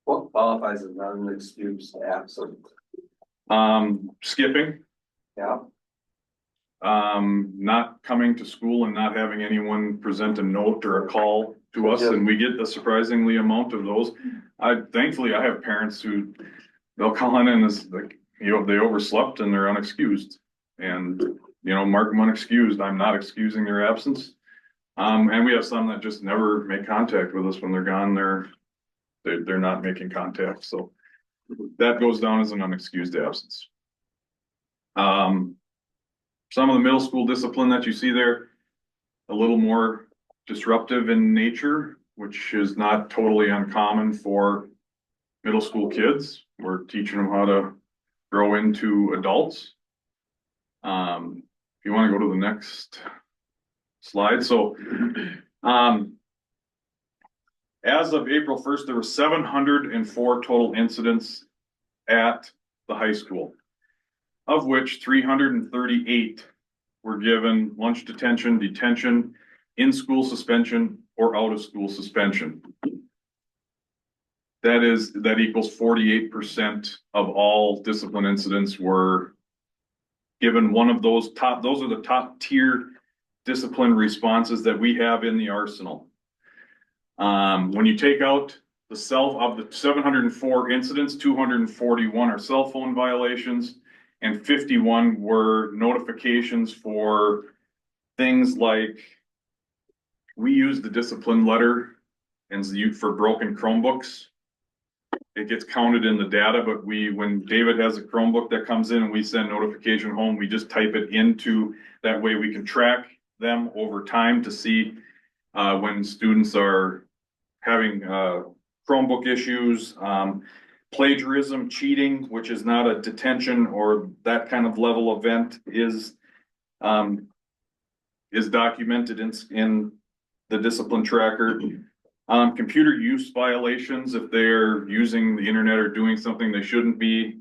Speaker 11: What qualifies as unexcused absent?
Speaker 13: Skipping.
Speaker 11: Yeah.
Speaker 13: Not coming to school and not having anyone present a note or a call to us, and we get a surprisingly amount of those. Thankfully, I have parents who, they'll call in and it's like, they overslept and they're unexcused. And, mark them unexcused, I'm not excusing their absence. And we have some that just never make contact with us when they're gone, they're not making contact, so that goes down as an unexcused absence. Some of the middle school discipline that you see there, a little more disruptive in nature, which is not totally uncommon for middle school kids. We're teaching them how to grow into adults. If you want to go to the next slide. So, as of April 1st, there were 704 total incidents at the high school, of which 338 were given lunch detention, detention, in-school suspension, or out-of-school suspension. That equals 48% of all discipline incidents were given one of those those are the top tier discipline responses that we have in the arsenal. When you take out of the 704 incidents, 241 are cell phone violations, and 51 were notifications for things like, we use the discipline letter and for broken Chromebooks. It gets counted in the data, but when David has a Chromebook that comes in and we send notification home, we just type it into, that way we can track them over time to see when students are having Chromebook issues, plagiarism, cheating, which is not a detention or that kind of level event, is documented in the discipline tracker. Computer use violations, if they're using the internet or doing something they shouldn't be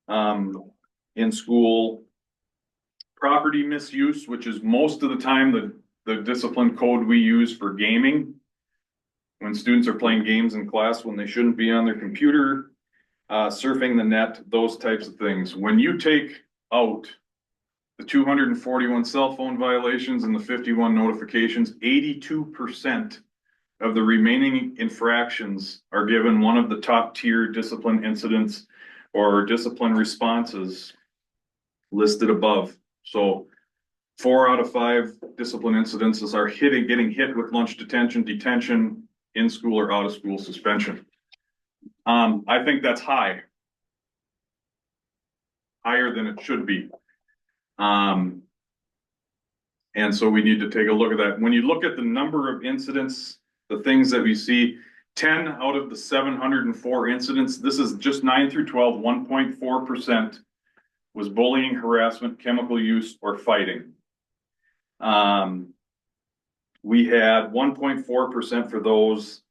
Speaker 13: in school. Property misuse, which is most of the time the discipline code we use for gaming. When students are playing games in class when they shouldn't be on their computer, surfing the net, those types of things. When you take out the 241 cell phone violations and the 51 notifications, 82% of the remaining infractions are given one of the top tier discipline incidents or discipline responses listed above. So 4 out of 5 discipline incidences are getting hit with lunch detention, detention, in school or out of school suspension. I think that's higher than it should be. And so we need to take a look at that. When you look at the number of incidents, the things that we see, 10 out of the 704 incidents, this is just 9 through 12, 1.4% was bullying, harassment, chemical use, or fighting. We had 1.4% for those.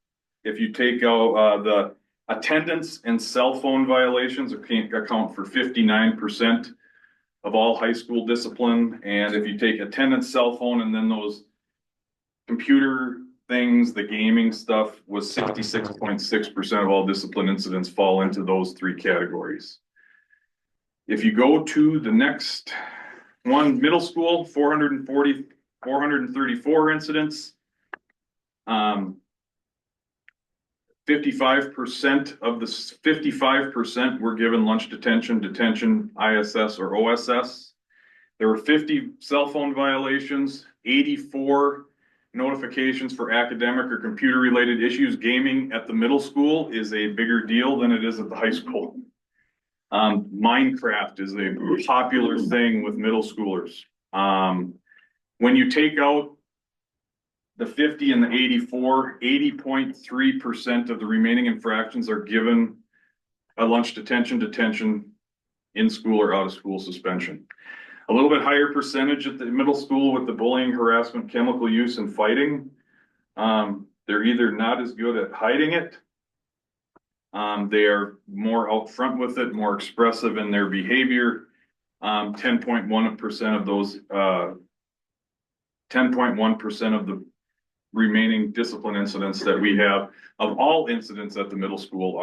Speaker 13: If you take out the attendance and cell phone violations, account for 59% of all high school discipline. And if you take attendance, cell phone, and then those computer things, the gaming stuff, was 66.6% of all discipline incidents fall into those 3 categories. If you go to the next one, middle school, 434 incidents. 55% of the 55% were given lunch detention, ISS, or OSS. There were 50 cell phone violations, 84 notifications for academic or computer related issues. Gaming at the middle school is a bigger deal than it is at the high school. Minecraft is a popular thing with middle schoolers. When you take out the 50 and the 84, 80.3% of the remaining infractions are given a lunch detention, in school or out of school suspension. A little bit higher percentage at the middle school with the bullying, harassment, chemical use, and fighting. They're either not as good at hiding it. They are more out front with it, more expressive in their behavior. 10.1% of those, 10.1% of the remaining discipline incidents that we have of all incidents at the middle school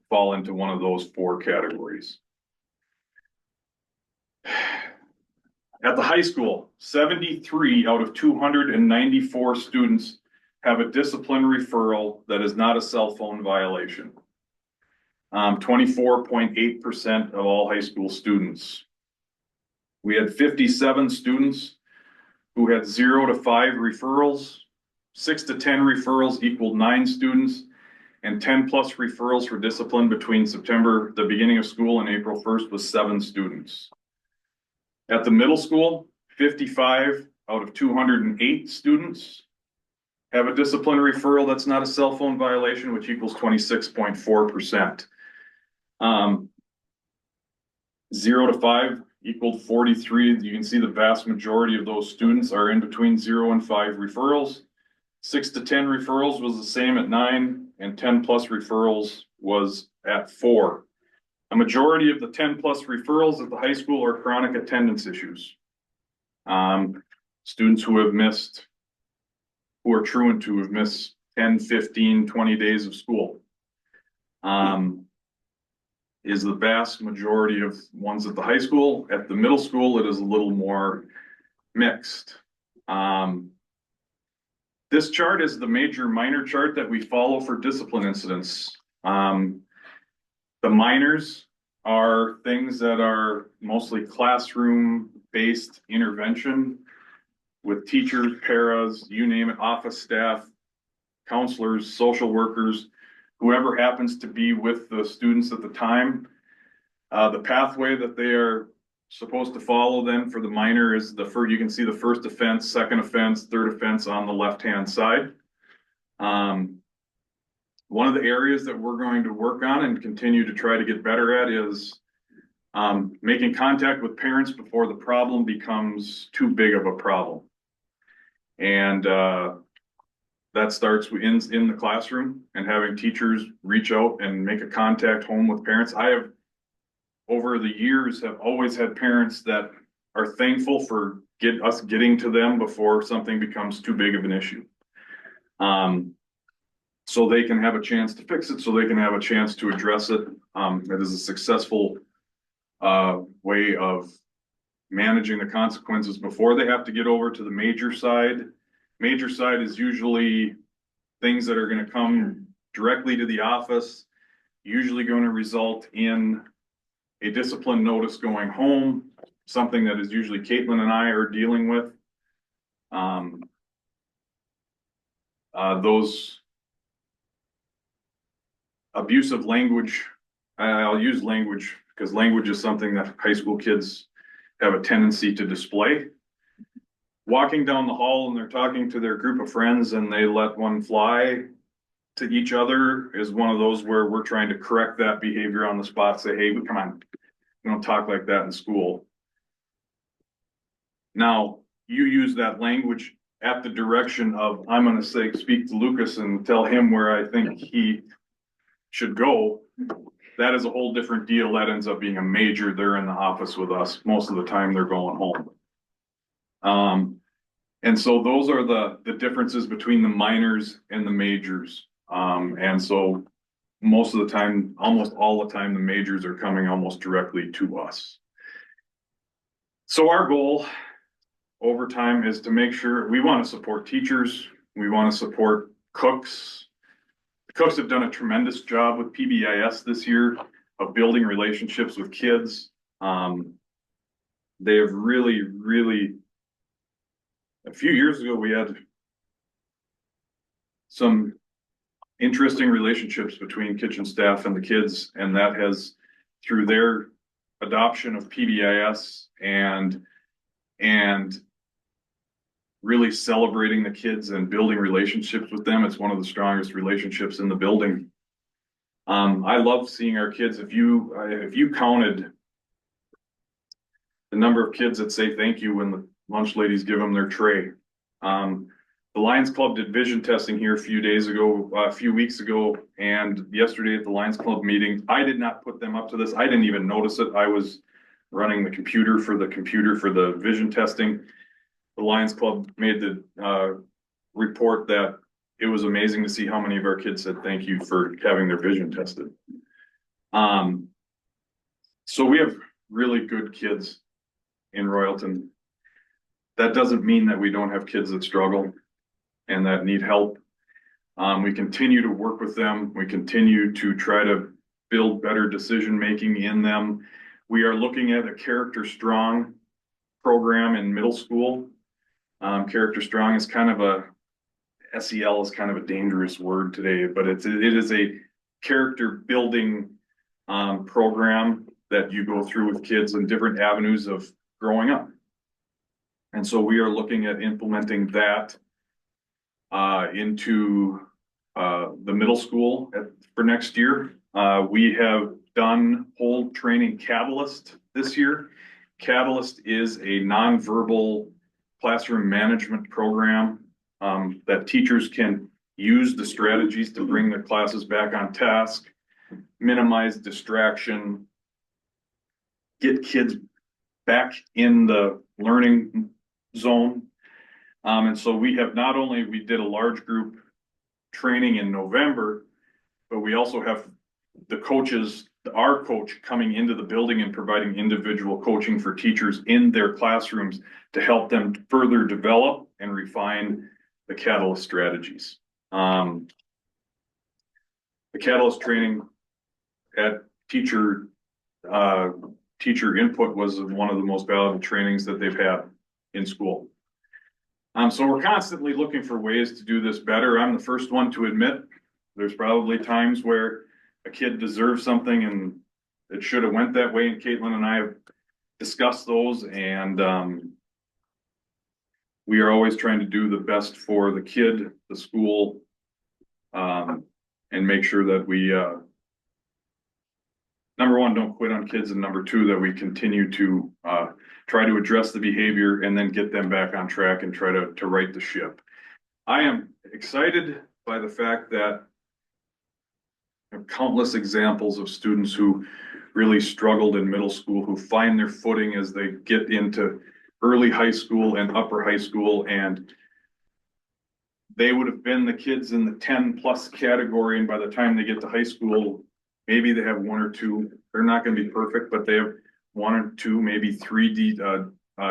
Speaker 13: fall into one of those 4 categories. At the high school, 73 out of 294 students have a discipline referral that is not a cell phone violation. 24.8% of all high school students. We had 57 students who had 0 to 5 referrals, 6 to 10 referrals equaled 9 students, and 10 plus referrals for discipline between September, the beginning of school, and April 1st was 7 students. At the middle school, 55 out of 208 students have a discipline referral that's not a cell phone violation, which equals 26.4%. 0 to 5 equaled 43. You can see the vast majority of those students are in between 0 and 5 referrals. 6 to 10 referrals was the same at 9, and 10 plus referrals was at 4. A majority of the 10 plus referrals at the high school are chronic attendance issues. Students who have missed, who are truant to have missed 10, 15, 20 days of school. Is the vast majority of ones at the high school. At the middle school, it is a little more mixed. This chart is the major minor chart that we follow for discipline incidents. The minors are things that are mostly classroom-based intervention with teachers, paras, you name it, office staff, counselors, social workers, whoever happens to be with the students at the time. The pathway that they are supposed to follow then for the minor is you can see the first offense, second offense, third offense on the left-hand side. One of the areas that we're going to work on and continue to try to get better at is making contact with parents before the problem becomes too big of a problem. And that starts in the classroom and having teachers reach out and make a contact home with parents. I have, over the years, have always had parents that are thankful for us getting to them before something becomes too big of an issue. So they can have a chance to fix it, so they can have a chance to address it. It is a successful way of managing the consequences before they have to get over to the major side. Major side is usually things that are going to come directly to the office, usually going to result in a discipline notice going home, something that is usually Caitlin and I are dealing with. Those abusive language, I'll use language because language is something that high school kids have a tendency to display. Walking down the hall and they're talking to their group of friends and they let one fly to each other is one of those where we're trying to correct that behavior on the spot. Say, hey, come on, we don't talk like that in school. Now, you use that language at the direction of, I'm going to say, speak to Lucas and tell him where I think he should go. That is a whole different deal. That ends up being a major. They're in the office with us. Most of the time they're going home. And so those are the differences between the minors and the majors. And so most of the time, almost all the time, the majors are coming almost directly to us. So our goal over time is to make sure we want to support teachers. We want to support cooks. The cooks have done a tremendous job with PBIS this year of building relationships with kids. They have really, a few years ago, we had some interesting relationships between kitchen staff and the kids, and that has, through their adoption of PBIS and really celebrating the kids and building relationships with them, it's one of the strongest relationships in the building. I love seeing our kids. If you counted the number of kids that say thank you when the lunch ladies give them their tray. The Lions Club did vision testing here a few weeks ago, and yesterday at the Lions Club meeting, I did not put them up to this. I didn't even notice it. I was running the computer for the vision testing. The Lions Club made the report that it was amazing to see how many of our kids said thank you for having their vision tested. So we have really good kids in Royalton. That doesn't mean that we don't have kids that struggle and that need help. We continue to work with them. We continue to try to build better decision-making in them. We are looking at a Character Strong program in middle school. Character Strong is kind of a, SEL is kind of a dangerous word today, but it is a character building program that you go through with kids in different avenues of growing up. And so we are looking at implementing that into the middle school for next year. We have done whole training Catalyst this year. Catalyst is a nonverbal classroom management program that teachers can use the strategies to bring their classes back on task, minimize distraction, get kids back in the learning zone. And so we have not only, we did a large group training in November, but we also have the coaches, our coach coming into the building and providing individual coaching for teachers in their classrooms to help them further develop and refine the Catalyst strategies. The Catalyst training at teacher input was one of the most valuable trainings that they've had in school. So we're constantly looking for ways to do this better. I'm the first one to admit there's probably times where a kid deserves something and it should have went that way. And Caitlin and I have discussed those, and we are always trying to do the best for the kid, the school, and make sure that we, number one, don't quit on kids, and number two, that we continue to try to address the behavior and then get them back on track and try to right the ship. I am excited by the fact that there are countless examples of students who really struggled in middle school, who find their footing as they get into early high school and upper high school, and they would have been the kids in the 10+ category, and by the time they get to high school, maybe they have one or two. They're not going to be perfect, but they have one or two, maybe three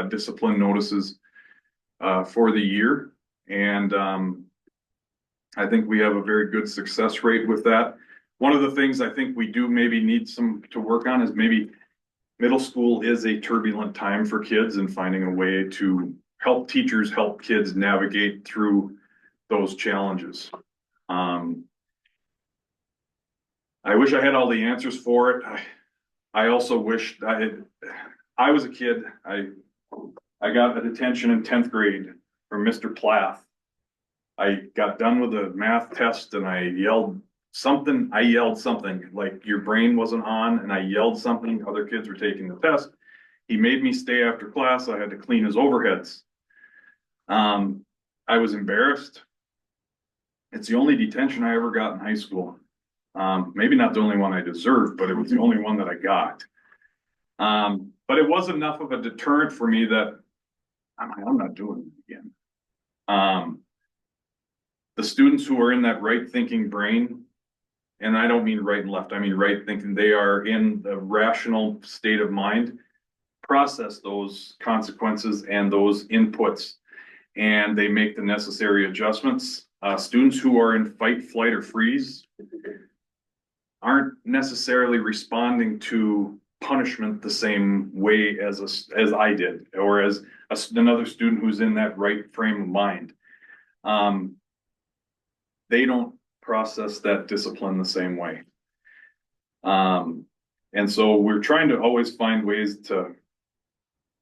Speaker 13: discipline notices for the year. And I think we have a very good success rate with that. One of the things I think we do maybe need to work on is maybe middle school is a turbulent time for kids, and finding a way to help teachers help kids navigate through those challenges. I wish I had all the answers for it. I also wish I was a kid. I got a detention in 10th grade from Mr. Plath. I got done with the math test and I yelled something. Like your brain wasn't on, and I yelled something. Other kids were taking the test. He made me stay after class. I had to clean his overheads. I was embarrassed. It's the only detention I ever got in high school. Maybe not the only one I deserved, but it was the only one that I got. But it was enough of a deterrent for me that I'm not doing it again. The students who are in that right thinking brain, and I don't mean right and left, I mean right thinking, they are in the rational state of mind, process those consequences and those inputs, and they make the necessary adjustments. Students who are in fight, flight, or freeze aren't necessarily responding to punishment the same way as I did, or as another student who's in that right frame of mind. They don't process that discipline the same way. And so we're trying to always find ways to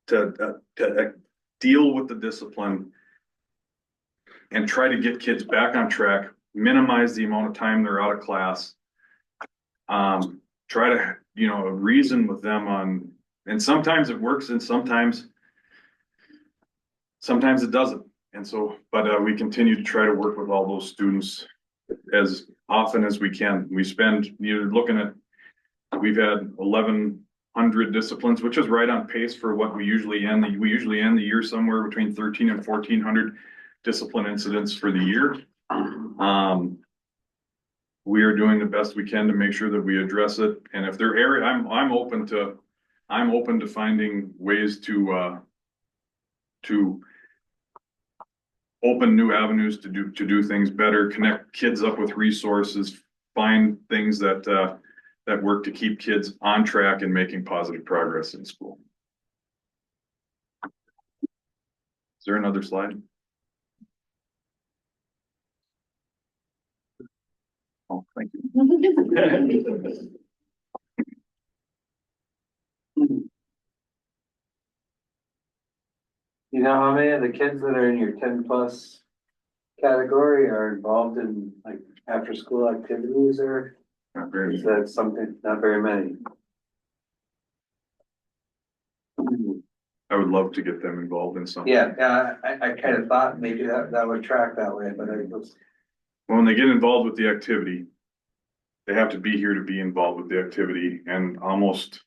Speaker 13: deal with the discipline and try to get kids back on track, minimize the amount of time they're out of class. Try to, reason with them on, and sometimes it works and sometimes it doesn't. And so, but we continue to try to work with all those students as often as we can. We spend, looking at, we've had 1,100 disciplines, which is right on pace for what we usually end the year somewhere between 1,300 and 1,400 discipline incidents for the year. We are doing the best we can to make sure that we address it. And if there are I'm open to finding ways to open new avenues to do things better, connect kids up with resources, find things that work to keep kids on track and making positive progress in school. Is there another slide? Oh, thank you.
Speaker 11: You know how many of the kids that are in your 10+ category are involved in like after school activities, or
Speaker 13: Not very.
Speaker 11: is that something, not very many?
Speaker 13: I would love to get them involved in something.
Speaker 11: Yeah, I kind of thought maybe that would track that way, but it was.
Speaker 13: When they get involved with the activity, they have to be here to be involved with the activity, and almost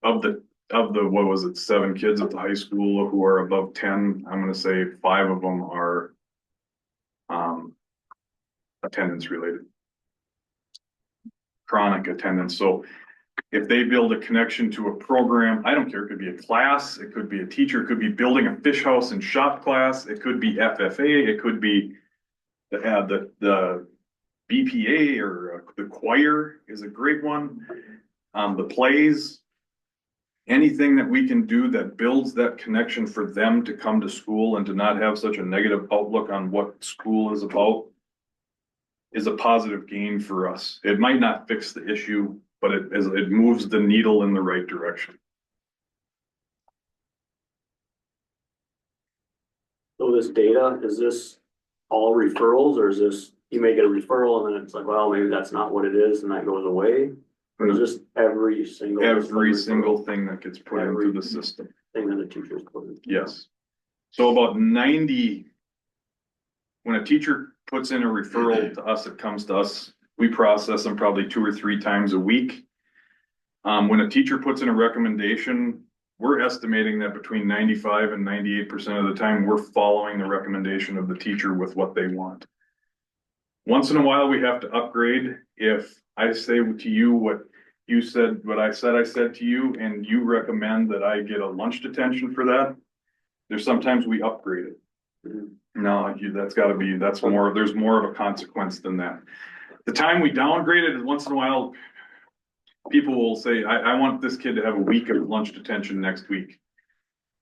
Speaker 13: of the, what was it, 7 kids at the high school who are above 10, I'm gonna say 5 of them are attendance related. Chronic attendance. So if they build a connection to a program, I don't care, it could be a class, it could be a teacher, it could be building a fish house and shop class, it could be FFA, it could be the BPA, or the choir is a great one. The plays, anything that we can do that builds that connection for them to come to school and to not have such a negative outlook on what school is about is a positive gain for us. It might not fix the issue, but it moves the needle in the right direction.
Speaker 17: So this data, is this all referrals, or is this, you may get a referral and then it's like, well, maybe that's not what it is and that goes away? Or is this every single
Speaker 13: thing that gets put into the system?
Speaker 17: Thing that the teachers put in?
Speaker 13: Yes. So about 90, when a teacher puts in a referral to us, it comes to us, we process them probably 2 or 3 times a week. When a teacher puts in a recommendation, we're estimating that between 95 and 98% of the time, we're following the recommendation of the teacher with what they want. Once in a while, we have to upgrade. If I say to you what you said, what I said to you, and you recommend that I get a lunch detention for that, there's sometimes we upgrade it. No, that's gotta be, there's more of a consequence than that. The time we downgrade it is once in a while, people will say, I want this kid to have a week of lunch detention next week.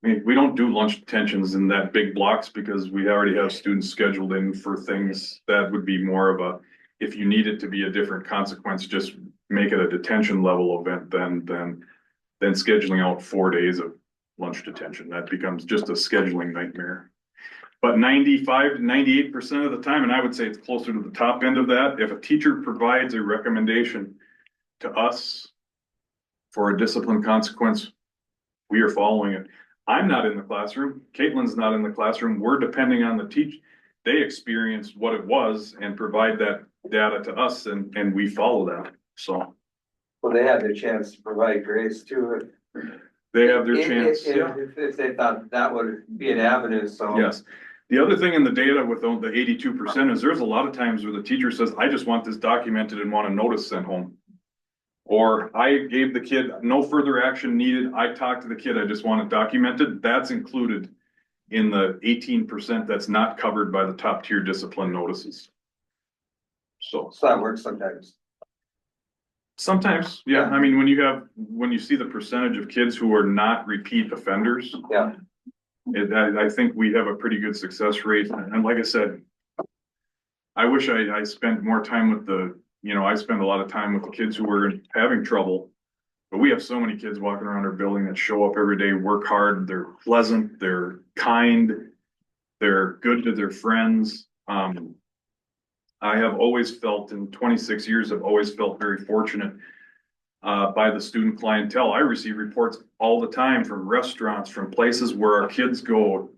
Speaker 13: I mean, we don't do lunch detentions in that big blocks because we already have students scheduled in for things that would be more of a, if you need it to be a different consequence, just make it a detention level event than scheduling out 4 days of lunch detention. That becomes just a scheduling nightmare. But 95 to 98% of the time, and I would say it's closer to the top end of that, if a teacher provides a recommendation to us for a discipline consequence, we are following it. I'm not in the classroom. Caitlin's not in the classroom. We're depending on the teacher. They experienced what it was and provide that data to us, and we follow that. So.
Speaker 11: Well, they have their chance to provide grace too.
Speaker 13: They have their chance.
Speaker 11: If they thought that would be an avenue, so.
Speaker 13: Yes. The other thing in the data with the 82% is there's a lot of times where the teacher says, I just want this documented and want a notice sent home. Or I gave the kid no further action needed. I talked to the kid, I just want it documented. That's included in the 18% that's not covered by the top tier discipline notices. So
Speaker 11: that works sometimes.
Speaker 13: Sometimes, yeah. I mean, when you see the percentage of kids who are not repeat offenders.
Speaker 11: Yeah.
Speaker 13: I think we have a pretty good success rate. And like I said, I wish I spent more time with I spend a lot of time with the kids who are having trouble, but we have so many kids walking around our building that show up every day, work hard, they're pleasant, they're kind, they're good to their friends. I have always felt, in 26 years, I've always felt very fortunate by the student clientele. I receive reports all the time from restaurants, from places where our kids go,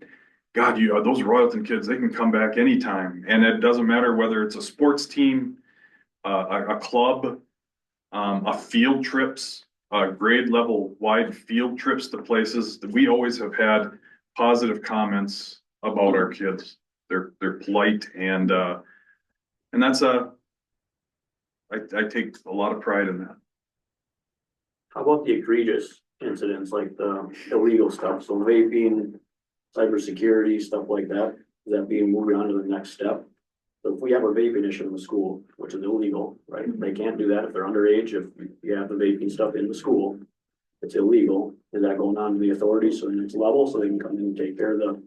Speaker 13: God, those Royalton kids, they can come back anytime. And it doesn't matter whether it's a sports team, a club, a field trips, grade level wide field trips to places that we always have had positive comments about our kids. They're polite and that's I take a lot of pride in that.
Speaker 17: How about the egregious incidents, like the illegal stuff, so vaping, cybersecurity, stuff like that? Is that being moved on to the next step? So if we have a vaping issue in the school, which is illegal, right? They can't do that if they're underage, if you have the vaping stuff in the school. It's illegal. Is that going on to the authorities so the next level so they can come in and take care of the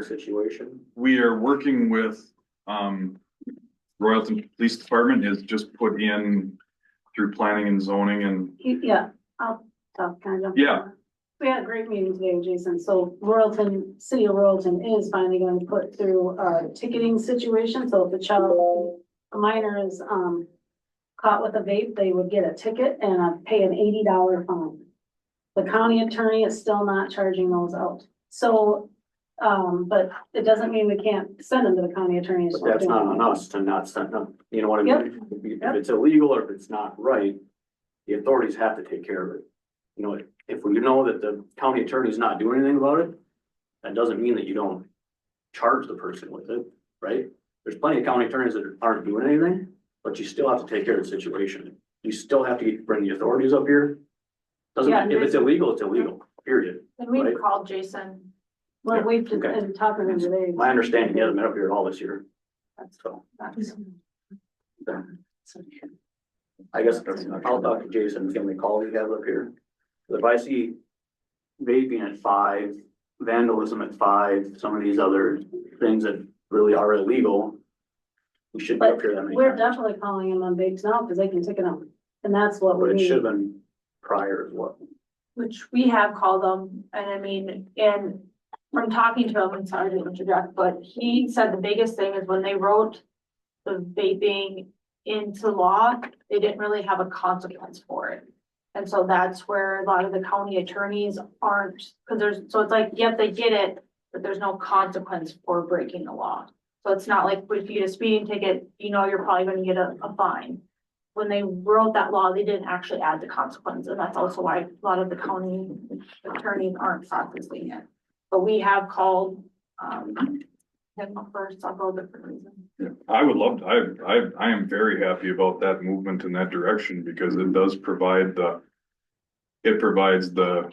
Speaker 17: situation?
Speaker 13: We are working with, Royalton Police Department has just put in through planning and zoning and,
Speaker 2: Yeah, I'll kind of jump. in.
Speaker 13: yeah,
Speaker 2: We had a great meeting today with Jason. So Royalton, City of Royalton is finally going to put through a ticketing situation. So if a minor is, caught with a vape, they would get a ticket and pay an $80 fine. The county attorney is still not charging those out. So, but it doesn't mean we can't send them to the county attorney.
Speaker 17: But that's not on us to not send them, you know what I mean? If it's illegal or if it's not right, the authorities have to take care of it. You know, if we know that the county attorney is not doing anything about it, that doesn't mean that you don't charge the person with it, right? There's plenty of county attorneys that aren't doing anything, but you still have to take care of the situation. You still have to bring the authorities up here. Doesn't, if it's illegal, it's illegal, period.
Speaker 7: And we've
Speaker 17: right?
Speaker 7: called Jason.
Speaker 2: Well, we've just
Speaker 17: Okay.
Speaker 2: been talking to him today.
Speaker 17: My understanding, he hasn't been up here at all this year. So, I guess I'll talk to Jason, see how many calls he has up here. If I see vaping at 5, vandalism at 5, some of these other things that really are illegal, we should be up here that many
Speaker 2: We're
Speaker 17: times.
Speaker 2: definitely calling him on vapes now because they can ticket them. And that's what
Speaker 17: But
Speaker 2: we
Speaker 17: it
Speaker 2: need.
Speaker 17: should have been prior as well.
Speaker 7: Which we have called them, and I mean, and from talking to him, and sorry to interject, but he said the biggest thing is when they wrote the vaping into law, they didn't really have a consequence for it. And so that's where a lot of the county attorneys aren't, because so it's like, yep, they get it, but there's no consequence for breaking the law. So it's not like if you get a speeding ticket, you know, you're probably gonna get a fine. When they wrote that law, they didn't actually add the consequence, and that's also why a lot of the county attorneys aren't processing it. But we have called, him for several different reasons.
Speaker 13: yeah. I would love to, I am very happy about that movement in that direction because it does provide it provides the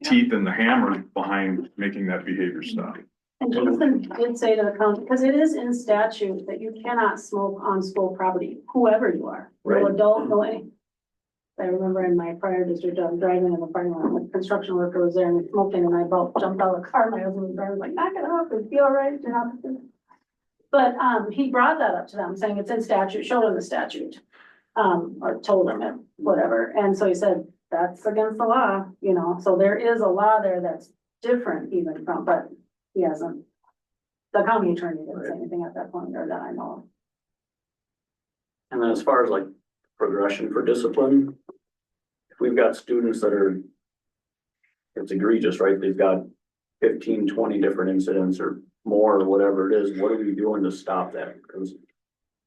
Speaker 13: teeth and the hammer behind making that behavior stop.
Speaker 2: And Jason did say to the county, because it is in statute that you cannot smoke on school property, whoever you are, no
Speaker 17: Right.
Speaker 2: adult, no any. I remember in my prior district, I was driving in the parking lot, a construction worker was there and smoking, and I about jumped out of the car, my husband was driving, like, knock it off, it'd be all right, you know. But, he brought that up to them, saying it's in statute, showed him the statute. Or told him it, whatever, and so he said, that's against the law, you know, so there is a law there that's different even from, but he hasn't. The county attorney didn't say anything at that point, or that I know of.
Speaker 17: And then as far as like progression for discipline, if we've got students that are, it's egregious, right? They've got 15, 20 different incidents or more or whatever it is, what are we doing to stop that? Because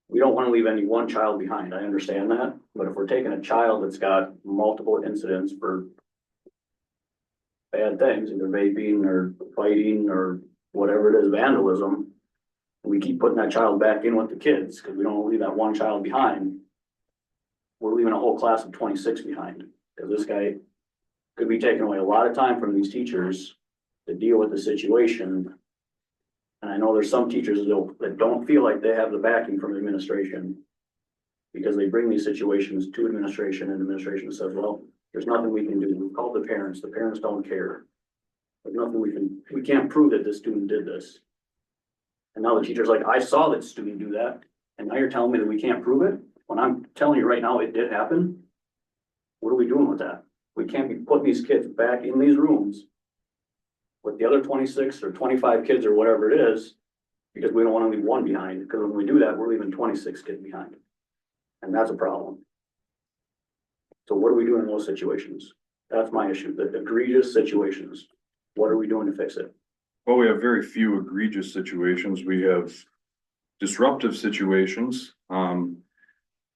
Speaker 17: we don't want to leave any one child behind. I understand that, but if we're taking a child that's got multiple incidents for bad things, either vaping or fighting or whatever it is, vandalism, and we keep putting that child back in with the kids because we don't want to leave that one child behind. We're leaving a whole class of 26 behind because this guy could be taking away a lot of time from these teachers to deal with the situation. And I know there's some teachers that don't feel like they have the backing from administration because they bring these situations to administration and administration says, well, there's nothing we can do. We've called the parents don't care. There's nothing we can't prove that this student did this. And now the teacher's like, I saw that student do that. And now you're telling me that we can't prove it? When I'm telling you right now, it did happen. What are we doing with that? We can't be putting these kids back in these rooms with the other 26 or 25 kids or whatever it is, because we don't want to leave one behind. Because when we do that, we're leaving 26 kids behind. And that's a problem. So what are we doing in those situations? That's my issue, the egregious situations. What are we doing to fix it?
Speaker 13: Well, we have very few egregious situations. We have disruptive situations.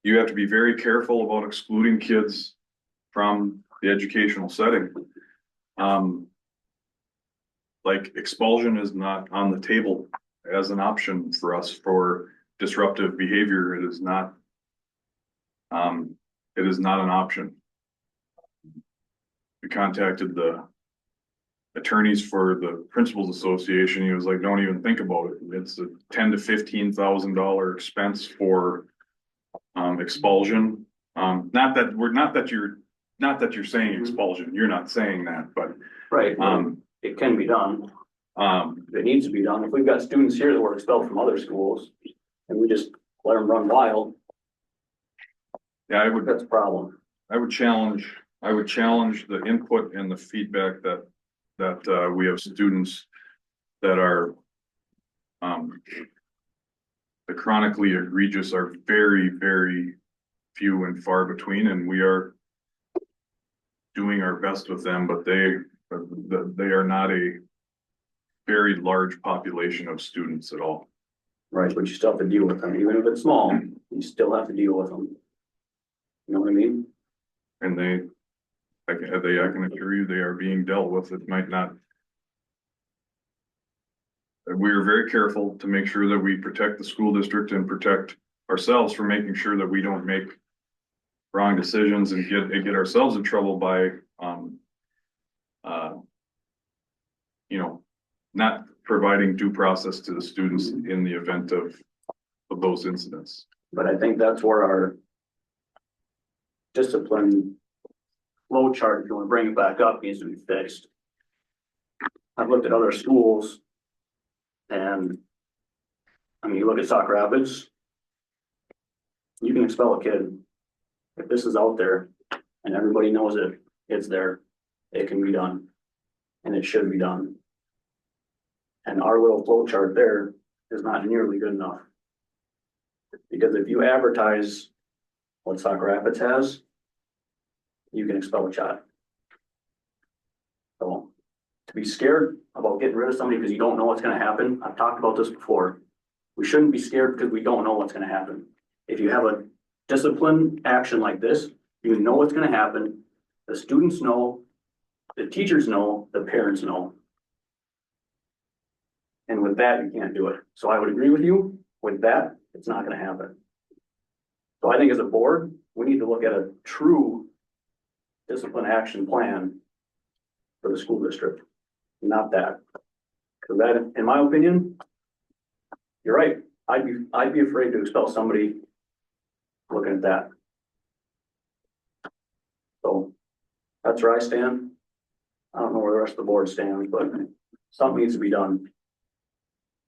Speaker 13: You have to be very careful about excluding kids from the educational setting. Like expulsion is not on the table as an option for us for disruptive behavior. It is not an option. We contacted the attorneys for the Principals Association, he was like, don't even think about it. It's a $10,000 to $15,000 expense for expulsion. Not that you're saying expulsion, you're not saying that, but
Speaker 17: Right, it can be done. It needs to be done. If we've got students here that were expelled from other schools and we just let them run wild,
Speaker 13: yeah,
Speaker 17: that's a problem.
Speaker 13: I would challenge the input and the feedback that we have students that are the chronically egregious are very, very few and far between, and we are doing our best with them, but they are not a very large population of students at all.
Speaker 17: Right, but you still have to deal with them, even if it's small, you still have to deal with them. You know what I mean?
Speaker 13: And I can assure you, they are being dealt with. It might not. We are very careful to make sure that we protect the school district and protect ourselves from making sure that we don't make wrong decisions and get ourselves in trouble by, not providing due process to the students in the event of those incidents.
Speaker 17: But I think that's where our discipline flow chart, if you want to bring it back up, needs to be fixed. I've looked at other schools and I mean, you look at Sauk Rapids, you can expel a kid. If this is out there and everybody knows it's there, it can be done and it should be done. And our little flow chart there is not nearly good enough. Because if you advertise what Sauk Rapids has, you can expel a child. So to be scared about getting rid of somebody because you don't know what's going to happen, I've talked about this before. We shouldn't be scared because we don't know what's going to happen. If you have a discipline action like this, you know what's going to happen. The students know, the teachers know, the parents know. And with that, you can't do it. So I would agree with you. With that, it's not going to happen. So I think as a board, we need to look at a true discipline action plan for the school district, not that. Because that, in my opinion, you're right. I'd be afraid to expel somebody looking at that. So that's where I stand. I don't know where the rest of the board stands, but something needs to be done.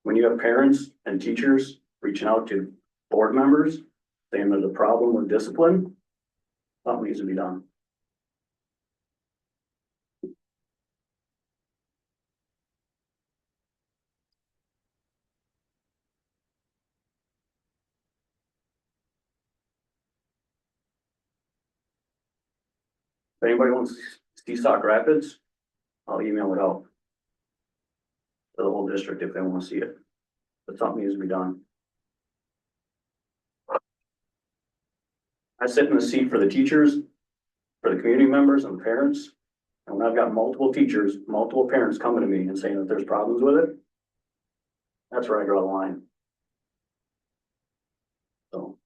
Speaker 17: When you have parents and teachers reaching out to board members, saying there's a problem with discipline, something needs to be done. If anybody wants to see Sauk Rapids, I'll email it out to the whole district if they want to see it. But something needs to be done. I sit in the seat for the teachers, for the community members and the parents. And when I've got multiple teachers, multiple parents coming to me and saying that there's problems with it, that's where I draw the line. So.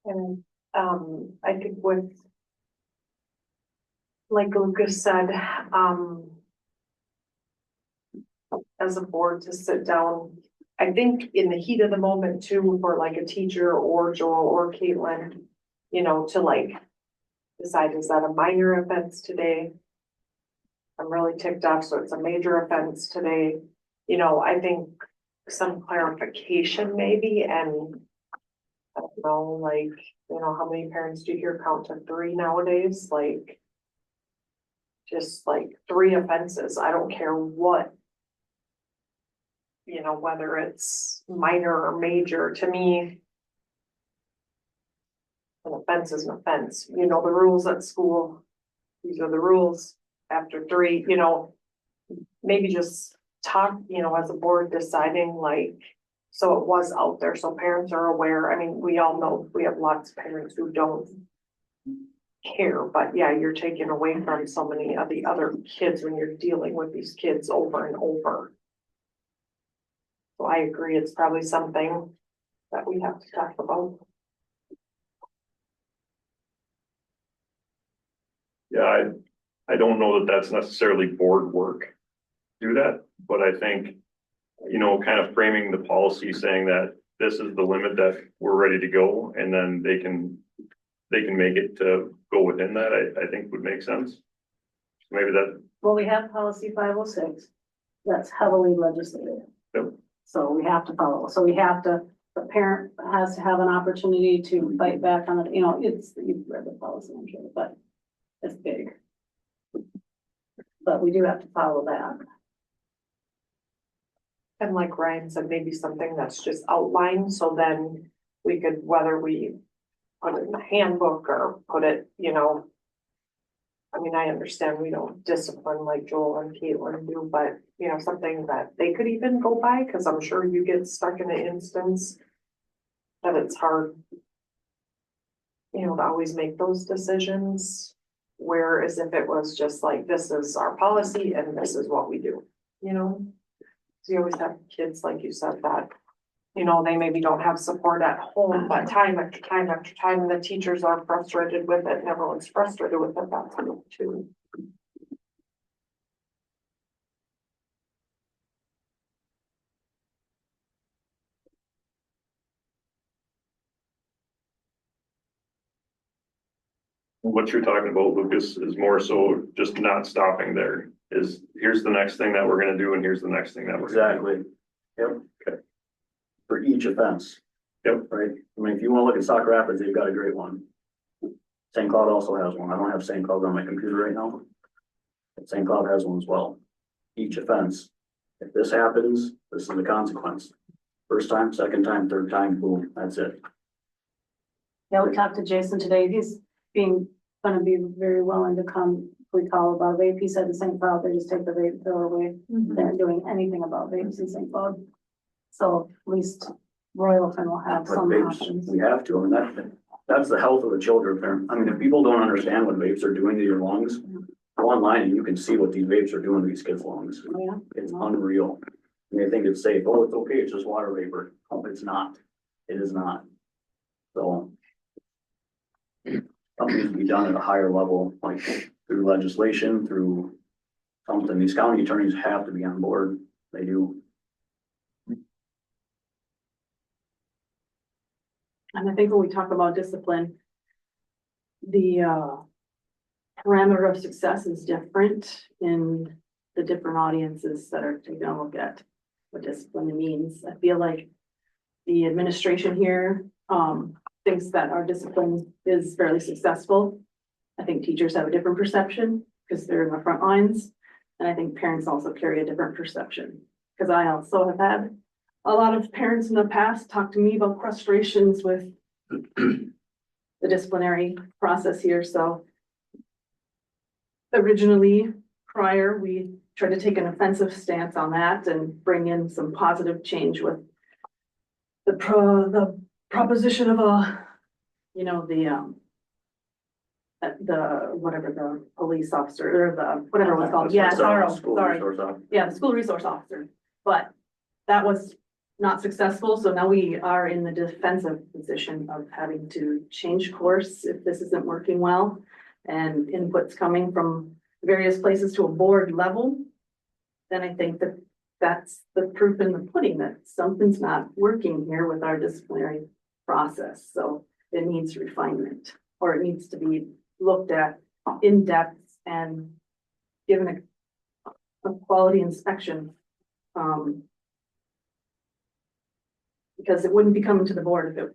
Speaker 15: And, I think with, like Lucas said, as a board to sit down, I think in the heat of the moment too, for like a teacher or Joel or Caitlin, you know, to like decide, is that a minor offense today? I'm really ticked off, so it's a major offense today. You know, I think some clarification maybe, and I don't know, like, you know, how many parents do you hear count to 3 nowadays? Like, just like 3 offenses. I don't care what, you know, whether it's minor or major. To me, an offense is an offense. You know the rules at school. These are the rules. After 3, you know, maybe just talk, you know, as a board deciding like, so it was out there, so parents are aware. I mean, we all know we have lots of parents who don't care, but yeah, you're taking away from so many of the other kids when you're dealing with these kids over and over. So I agree, it's probably something that we have to talk about.
Speaker 1: Yeah, I don't know that that's necessarily board work. Do that, but I think, you know, kind of framing the policy saying that this is the limit that we're ready to go, and then they can make it to go within that, I think would make sense. Maybe that,
Speaker 2: Well, we have policy 506 that's heavily legislated.
Speaker 1: Yep.
Speaker 2: So we have to follow, so we have to, the parent has to have an opportunity to fight back on it, you know, you've read the policy, I'm sure, but it's big. But we do have to follow that.
Speaker 15: And like Ryan said, maybe something that's just outlined, so then we could, whether we put it in the handbook or put it, you know. I mean, I understand we don't discipline like Joel and Caitlin do, but you know, something that they could even go by, cause I'm sure you get stuck in an instance. That it's hard. You know, to always make those decisions. Whereas if it was just like, this is our policy and this is what we do, you know? So you always have kids, like you said, that, you know, they maybe don't have support at home, but time after time after time, the teachers are frustrated with it and everyone's frustrated with it, that's too.
Speaker 1: what you're talking about, Lucas, is more so just not stopping there. Is here's the next thing that we're gonna do, and here's the next thing that we're gonna do.
Speaker 17: Exactly. Yep.
Speaker 1: Okay.
Speaker 17: For each offense.
Speaker 1: Yep.
Speaker 17: Right? I mean, if you wanna look at Sauk Rapids, they've got a great one. St. Cloud also has one. I don't have St. Cloud on my computer right now. But St. Cloud has one as well. Each offense. If this happens, this is the consequence. First time, second time, third time, boom, that's it.
Speaker 2: Yeah, we talked to Jason today, he's gonna be very willing to come, we call about vape, he said the St. Cloud, they just take the vape pill away. They're not doing anything about vapes in St. Cloud. So at least Royalton will have
Speaker 17: But
Speaker 2: some
Speaker 17: vapes,
Speaker 2: options.
Speaker 17: we have to, I mean, that's the health of the children there. I mean, if people don't understand what vapes are doing to your lungs, go online and you can see what these vapes are doing to these kids' lungs.
Speaker 2: Yeah.
Speaker 17: It's unreal. And they think it's safe. Oh, it's okay. It's just water vapor. Oh, it's not. It is not. So something needs to be done at a higher level, like through legislation, through something. These county attorneys have to be on board. They do.
Speaker 18: And I think when we talk about discipline, the parameter of success is different in the different audiences that are taking a look at what discipline means. I feel like the administration here thinks that our discipline is fairly successful. I think teachers have a different perception because they're in the front lines. And I think parents also carry a different perception. Because I also have had a lot of parents in the past talk to me about frustrations with the disciplinary process here, so. Originally, prior, we tried to take an offensive stance on that and bring in some positive change with the proposition of whatever the police officer or the, whatever it was called, yeah, sorry, yeah, the school resource officer. But that was not successful, so now we are in the defensive position of having to change course if this isn't working well. And inputs coming from various places to a board level. Then I think that that's the proof in the pudding that something's not working here with our disciplinary process. So it needs refinement, or it needs to be looked at in depth and given a quality inspection. Because it wouldn't be coming to the board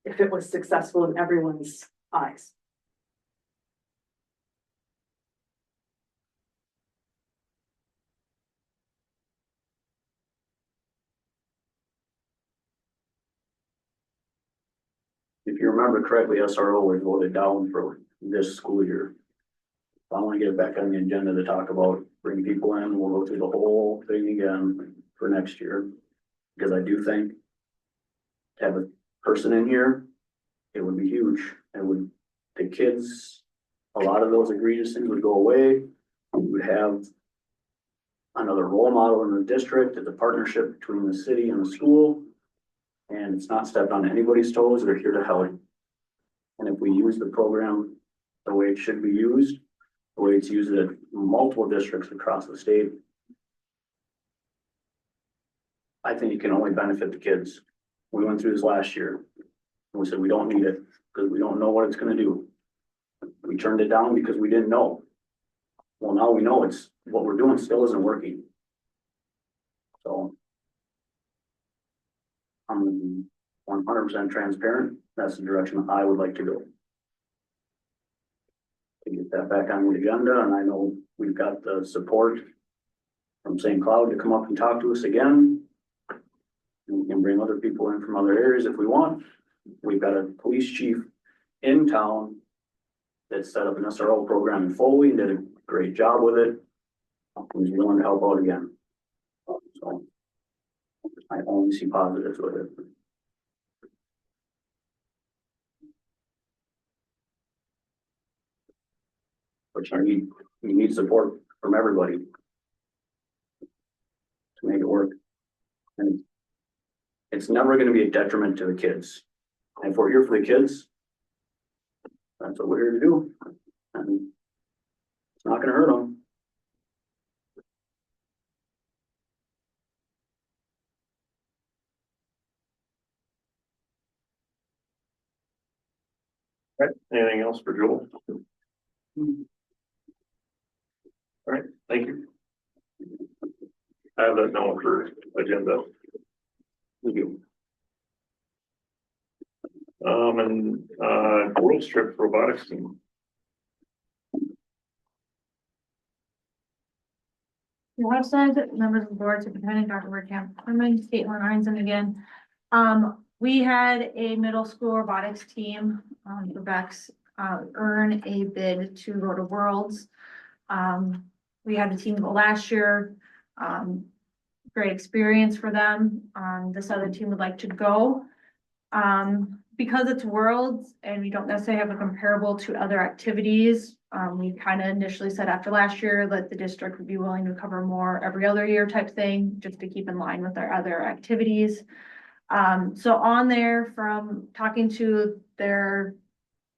Speaker 18: if it was successful in everyone's eyes.
Speaker 17: If you remember correctly, SRO was voted down for this school year. I want to get it back on the agenda to talk about bring people in. We'll go through the whole thing again for next year. Because I do think to have a person in here, it would be huge. It would, the kids, a lot of those egregious things would go away. We would have another role model in the district. It's a partnership between the city and the school. And it's not stepped on anybody's toes. They're here to help. And if we use the program the way it should be used, the way it's used at multiple districts across the state. I think it can only benefit the kids. We went through this last year. And we said, we don't need it because we don't know what it's gonna do. We turned it down because we didn't know. Well, now we know it's, what we're doing still isn't working. So. I'm 100% transparent. That's the direction I would like to go. To get that back on the agenda, and I know we've got the support from St. Cloud to come up and talk to us again. And we can bring other people in from other areas if we want. We've got a police chief in town that set up an SRO program in Foley and did a great job with it. He's willing to help out again. So I only see positives with it. But you need support from everybody to make it work. And it's never gonna be a detriment to the kids. And if we're here for the kids, that's what we're here to do. And it's not gonna hurt them.
Speaker 1: Right, anything else for Joel? All right, thank you. I have that note for agenda. Thank you. World Strip Robotics team.
Speaker 4: Website, members of the board, Superintendent Dr. Werkamp, Caitlin Arnzen again. We had a middle school robotics team, the Bex, earn a bid to go to Worlds. We had a team go last year, great experience for them. This other team would like to go. Because it's Worlds and we don't necessarily have a comparable to other activities, we kind of initially said after last year that the district would be willing to cover more every other year type thing, just to keep in line with our other activities. So on there, from talking to their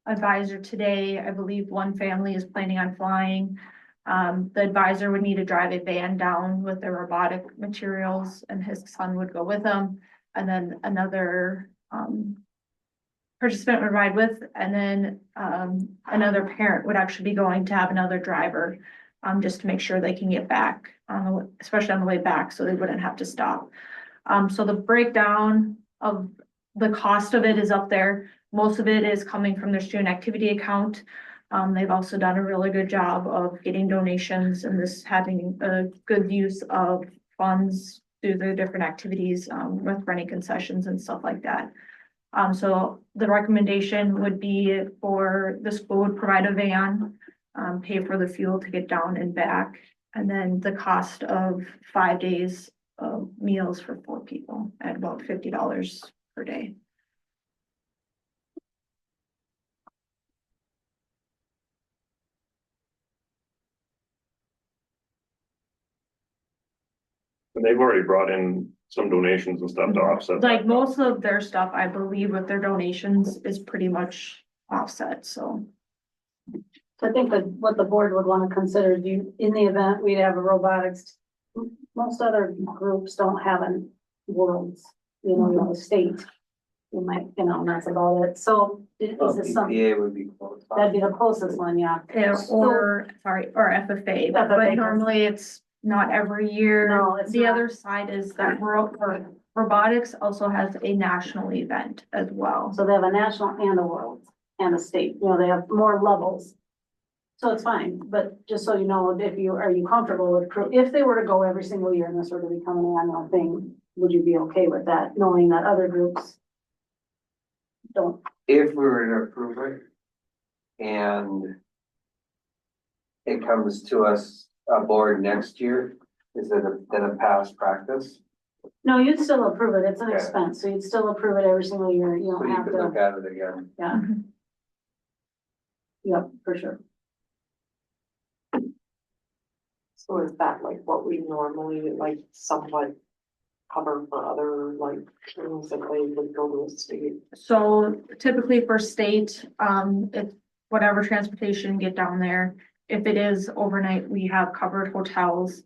Speaker 4: advisor today, I believe one family is planning on flying. The advisor would need to drive a van down with their robotic materials and his son would go with them. And then another participant would ride with, and then another parent would actually be going to have another driver, just to make sure they can get back, especially on the way back, so they wouldn't have to stop. So the breakdown of the cost of it is up there. Most of it is coming from their student activity account. They've also done a really good job of getting donations and this having a good use of funds through their different activities, with running concessions and stuff like that. So the recommendation would be for the school would provide a van, pay for the fuel to get down and back, and then the cost of 5 days of meals for 4 people at about $50 per day.
Speaker 1: And they've already brought in some donations and stuff to offset.
Speaker 4: Like most of their stuff, I believe with their donations is pretty much offset, so.
Speaker 2: I think that what the board would want to consider, in the event we'd have a robotics, most other groups don't have an Worlds, the state. You might, and that's about it. So is this something?
Speaker 11: BPA would be close.
Speaker 2: That'd be the closest one, yeah.
Speaker 4: Or FFA, but normally it's not every year.
Speaker 2: No, it's
Speaker 4: The
Speaker 2: not.
Speaker 4: other side is that robotics also has a national event as well.
Speaker 2: So they have a national and a world and a state, they have more levels. So it's fine, but just so you know, are you comfortable with, if they were to go every single year and this were to become an annual thing, would you be okay with that, knowing that other groups don't?
Speaker 11: If we were to approve it and it comes to us aboard next year, is it then a past practice?
Speaker 2: No, you'd still approve it. It's an
Speaker 11: Okay.
Speaker 2: expense, so you'd still approve it every single year. You
Speaker 11: So
Speaker 2: don't
Speaker 11: you
Speaker 2: have
Speaker 11: could look
Speaker 2: to,
Speaker 11: at it again.
Speaker 2: yeah. Yep, for sure.
Speaker 15: So is that like what we normally like somewhat cover for other like things that they would go to the state?
Speaker 4: So typically for state, if whatever transportation get down there, if it is overnight, we have covered hotels.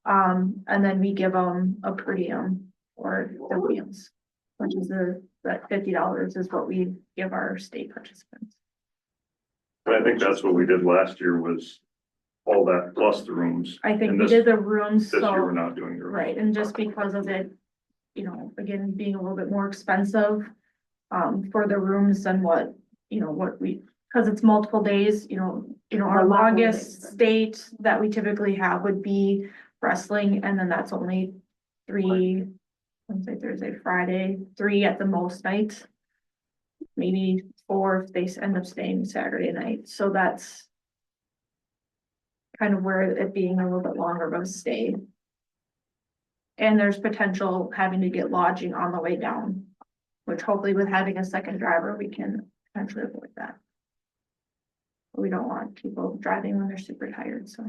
Speaker 4: And then we give them a per diem or the meals, which is that $50 is what we give our state participants.
Speaker 1: And I think that's what we did last year was all that plus the rooms.
Speaker 4: I think
Speaker 1: And
Speaker 4: we
Speaker 1: this-
Speaker 4: did the rooms,
Speaker 1: This year, we're
Speaker 4: so,
Speaker 1: not doing the rooms.
Speaker 4: right, and just because of it, you know, again, being a little bit more expensive. For the rooms than what, you know, what we, cause it's multiple days, our
Speaker 2: A lot more
Speaker 4: longest
Speaker 2: days.
Speaker 4: date that we typically have would be wrestling, and then that's only 3, Wednesday, Thursday, Friday, 3 at the most nights. Maybe 4 if they end up staying Saturday night, so that's kind of where it being a little bit longer of a stay. And there's potential having to get lodging on the way down, which hopefully with having a second driver, we can potentially avoid that. We don't want people driving when they're super tired, so.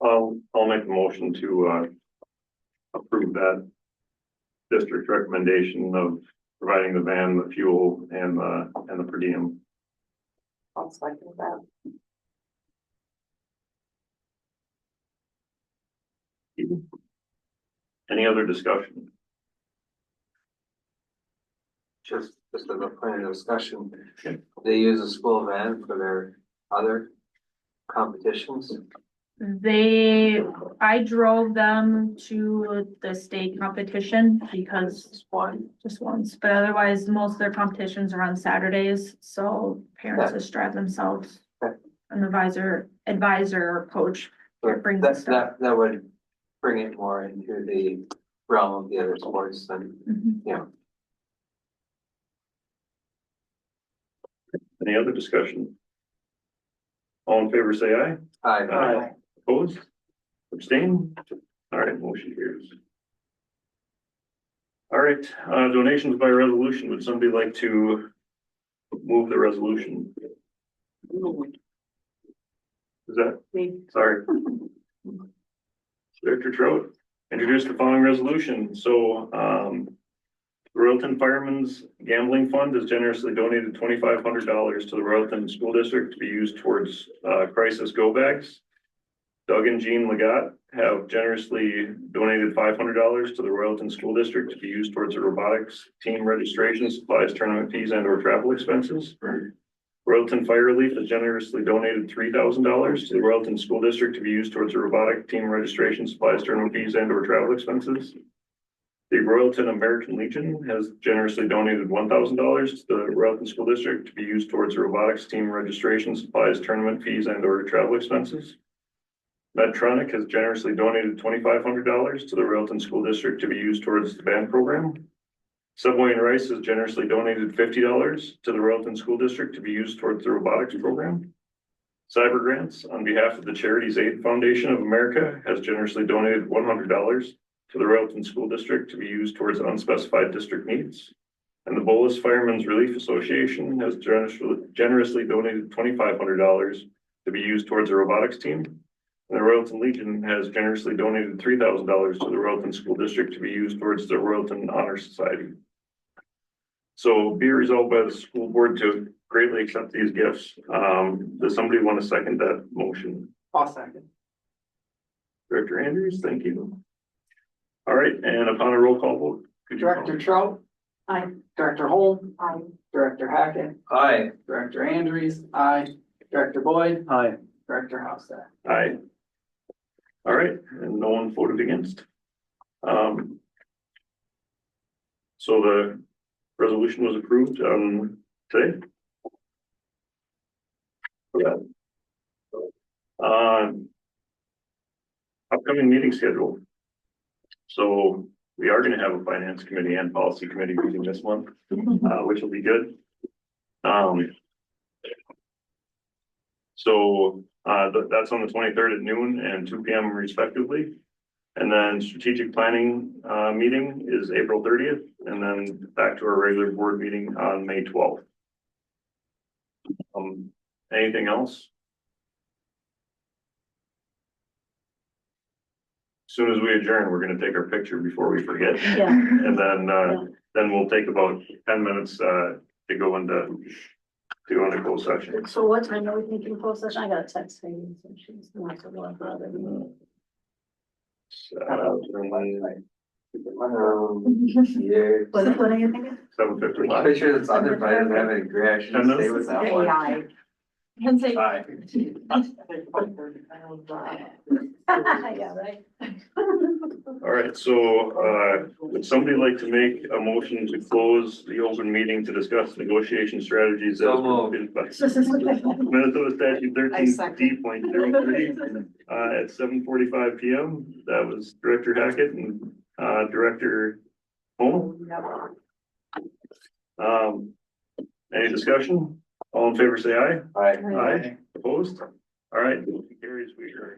Speaker 1: I'll make the motion to, approve that district recommendation of providing the van, the fuel and the per diem.
Speaker 15: I'll second that.
Speaker 1: Any other discussion?
Speaker 11: Just as a point of discussion, they use a school van for their other competitions.
Speaker 4: I drove them to the state competition because just once, but otherwise, most of their competitions are on Saturdays, so parents just drive themselves. An advisor or coach brings the stuff.
Speaker 11: That would bring it more into the realm of the other sports than,
Speaker 1: Any other discussion? All in favor, say aye.
Speaker 11: Aye.
Speaker 1: Opposed? Abstain? All right, motion carries. All right, donations by resolution. Would somebody like to move the resolution? Is that me? Sorry. Director Trout, introduce the following resolution. So, the Royalton Firemen's Gambling Fund has generously donated $2,500 to the Royalton School District to be used towards crisis go bags. Doug and Jean Legat have generously donated $500 to the Royalton School District to be used towards the robotics team registration, supplies, tournament fees, and or travel expenses. Royalton Fire Relief has generously donated $3,000 to the Royalton School District to be used towards the robotic team registration, supplies, tournament fees, and or travel expenses. The Royalton American Legion has generously donated $1,000 to the Royalton School District to be used towards the robotics team registration, supplies, tournament fees, and or travel expenses. Medtronic has generously donated $2,500 to the Royalton School District to be used towards the band program. Subway and Rice has generously donated $50 to the Royalton School District to be used towards the robotics program. Cyber Grants, on behalf of the Charities Aid Foundation of America, has generously donated $100 to the Royalton School District to be used towards unspecified district needs. And the Bolus Firemen's Relief Association has generously donated $2,500 to be used towards a robotics team. And the Royalton Legion has generously donated $3,000 to the Royalton School District to be used towards the Royalton Honor Society. So be it resolved by the school board to greatly accept these gifts. Does somebody want to second that motion?
Speaker 18: I'll second.
Speaker 1: Director Andrews, thank you. All right, and upon a roll call vote. could you call
Speaker 18: Director Trout. Aye. Director Holm.
Speaker 2: Aye.
Speaker 18: Director Hackett.
Speaker 11: Aye.
Speaker 18: Director Andrews. Aye. Director Boyd.
Speaker 17: Aye.
Speaker 18: Director Hofstad.
Speaker 1: Aye. All right, and no one voted against. So the resolution was approved today. Yeah. Upcoming meeting schedule. So we are going to have a finance committee and policy committee meeting this month, which will be good. So that's on the 23rd at noon and 2 p.m. respectively. And then strategic planning meeting is April 30th, and then back to our regular board meeting on May 12th. Anything else? soon as we adjourn, we're gonna take our picture before we forget.
Speaker 2: Yeah.
Speaker 1: And then we'll take about 10 minutes, to go into closed session.
Speaker 2: So what time are we thinking closed session? I got a text saying, so she's not so well for other meeting.
Speaker 11: Yeah.
Speaker 2: What are you thinking?
Speaker 1: 7:55.
Speaker 11: Pretty sure this other probably doesn't have any grass, you stay with that one.
Speaker 2: Aye. Yeah, right.
Speaker 1: All right, so, would somebody like to make a motion to close the open meeting to discuss negotiation strategies as
Speaker 11: So moved.
Speaker 1: provided by Minnesota statute
Speaker 15: I second.
Speaker 1: 13D.03, at 7:45 PM? That was Director Hackett and, Director Holm. Any discussion? All in favor, say aye.
Speaker 11: Aye.
Speaker 1: Aye. Opposed? All right, carries, we are.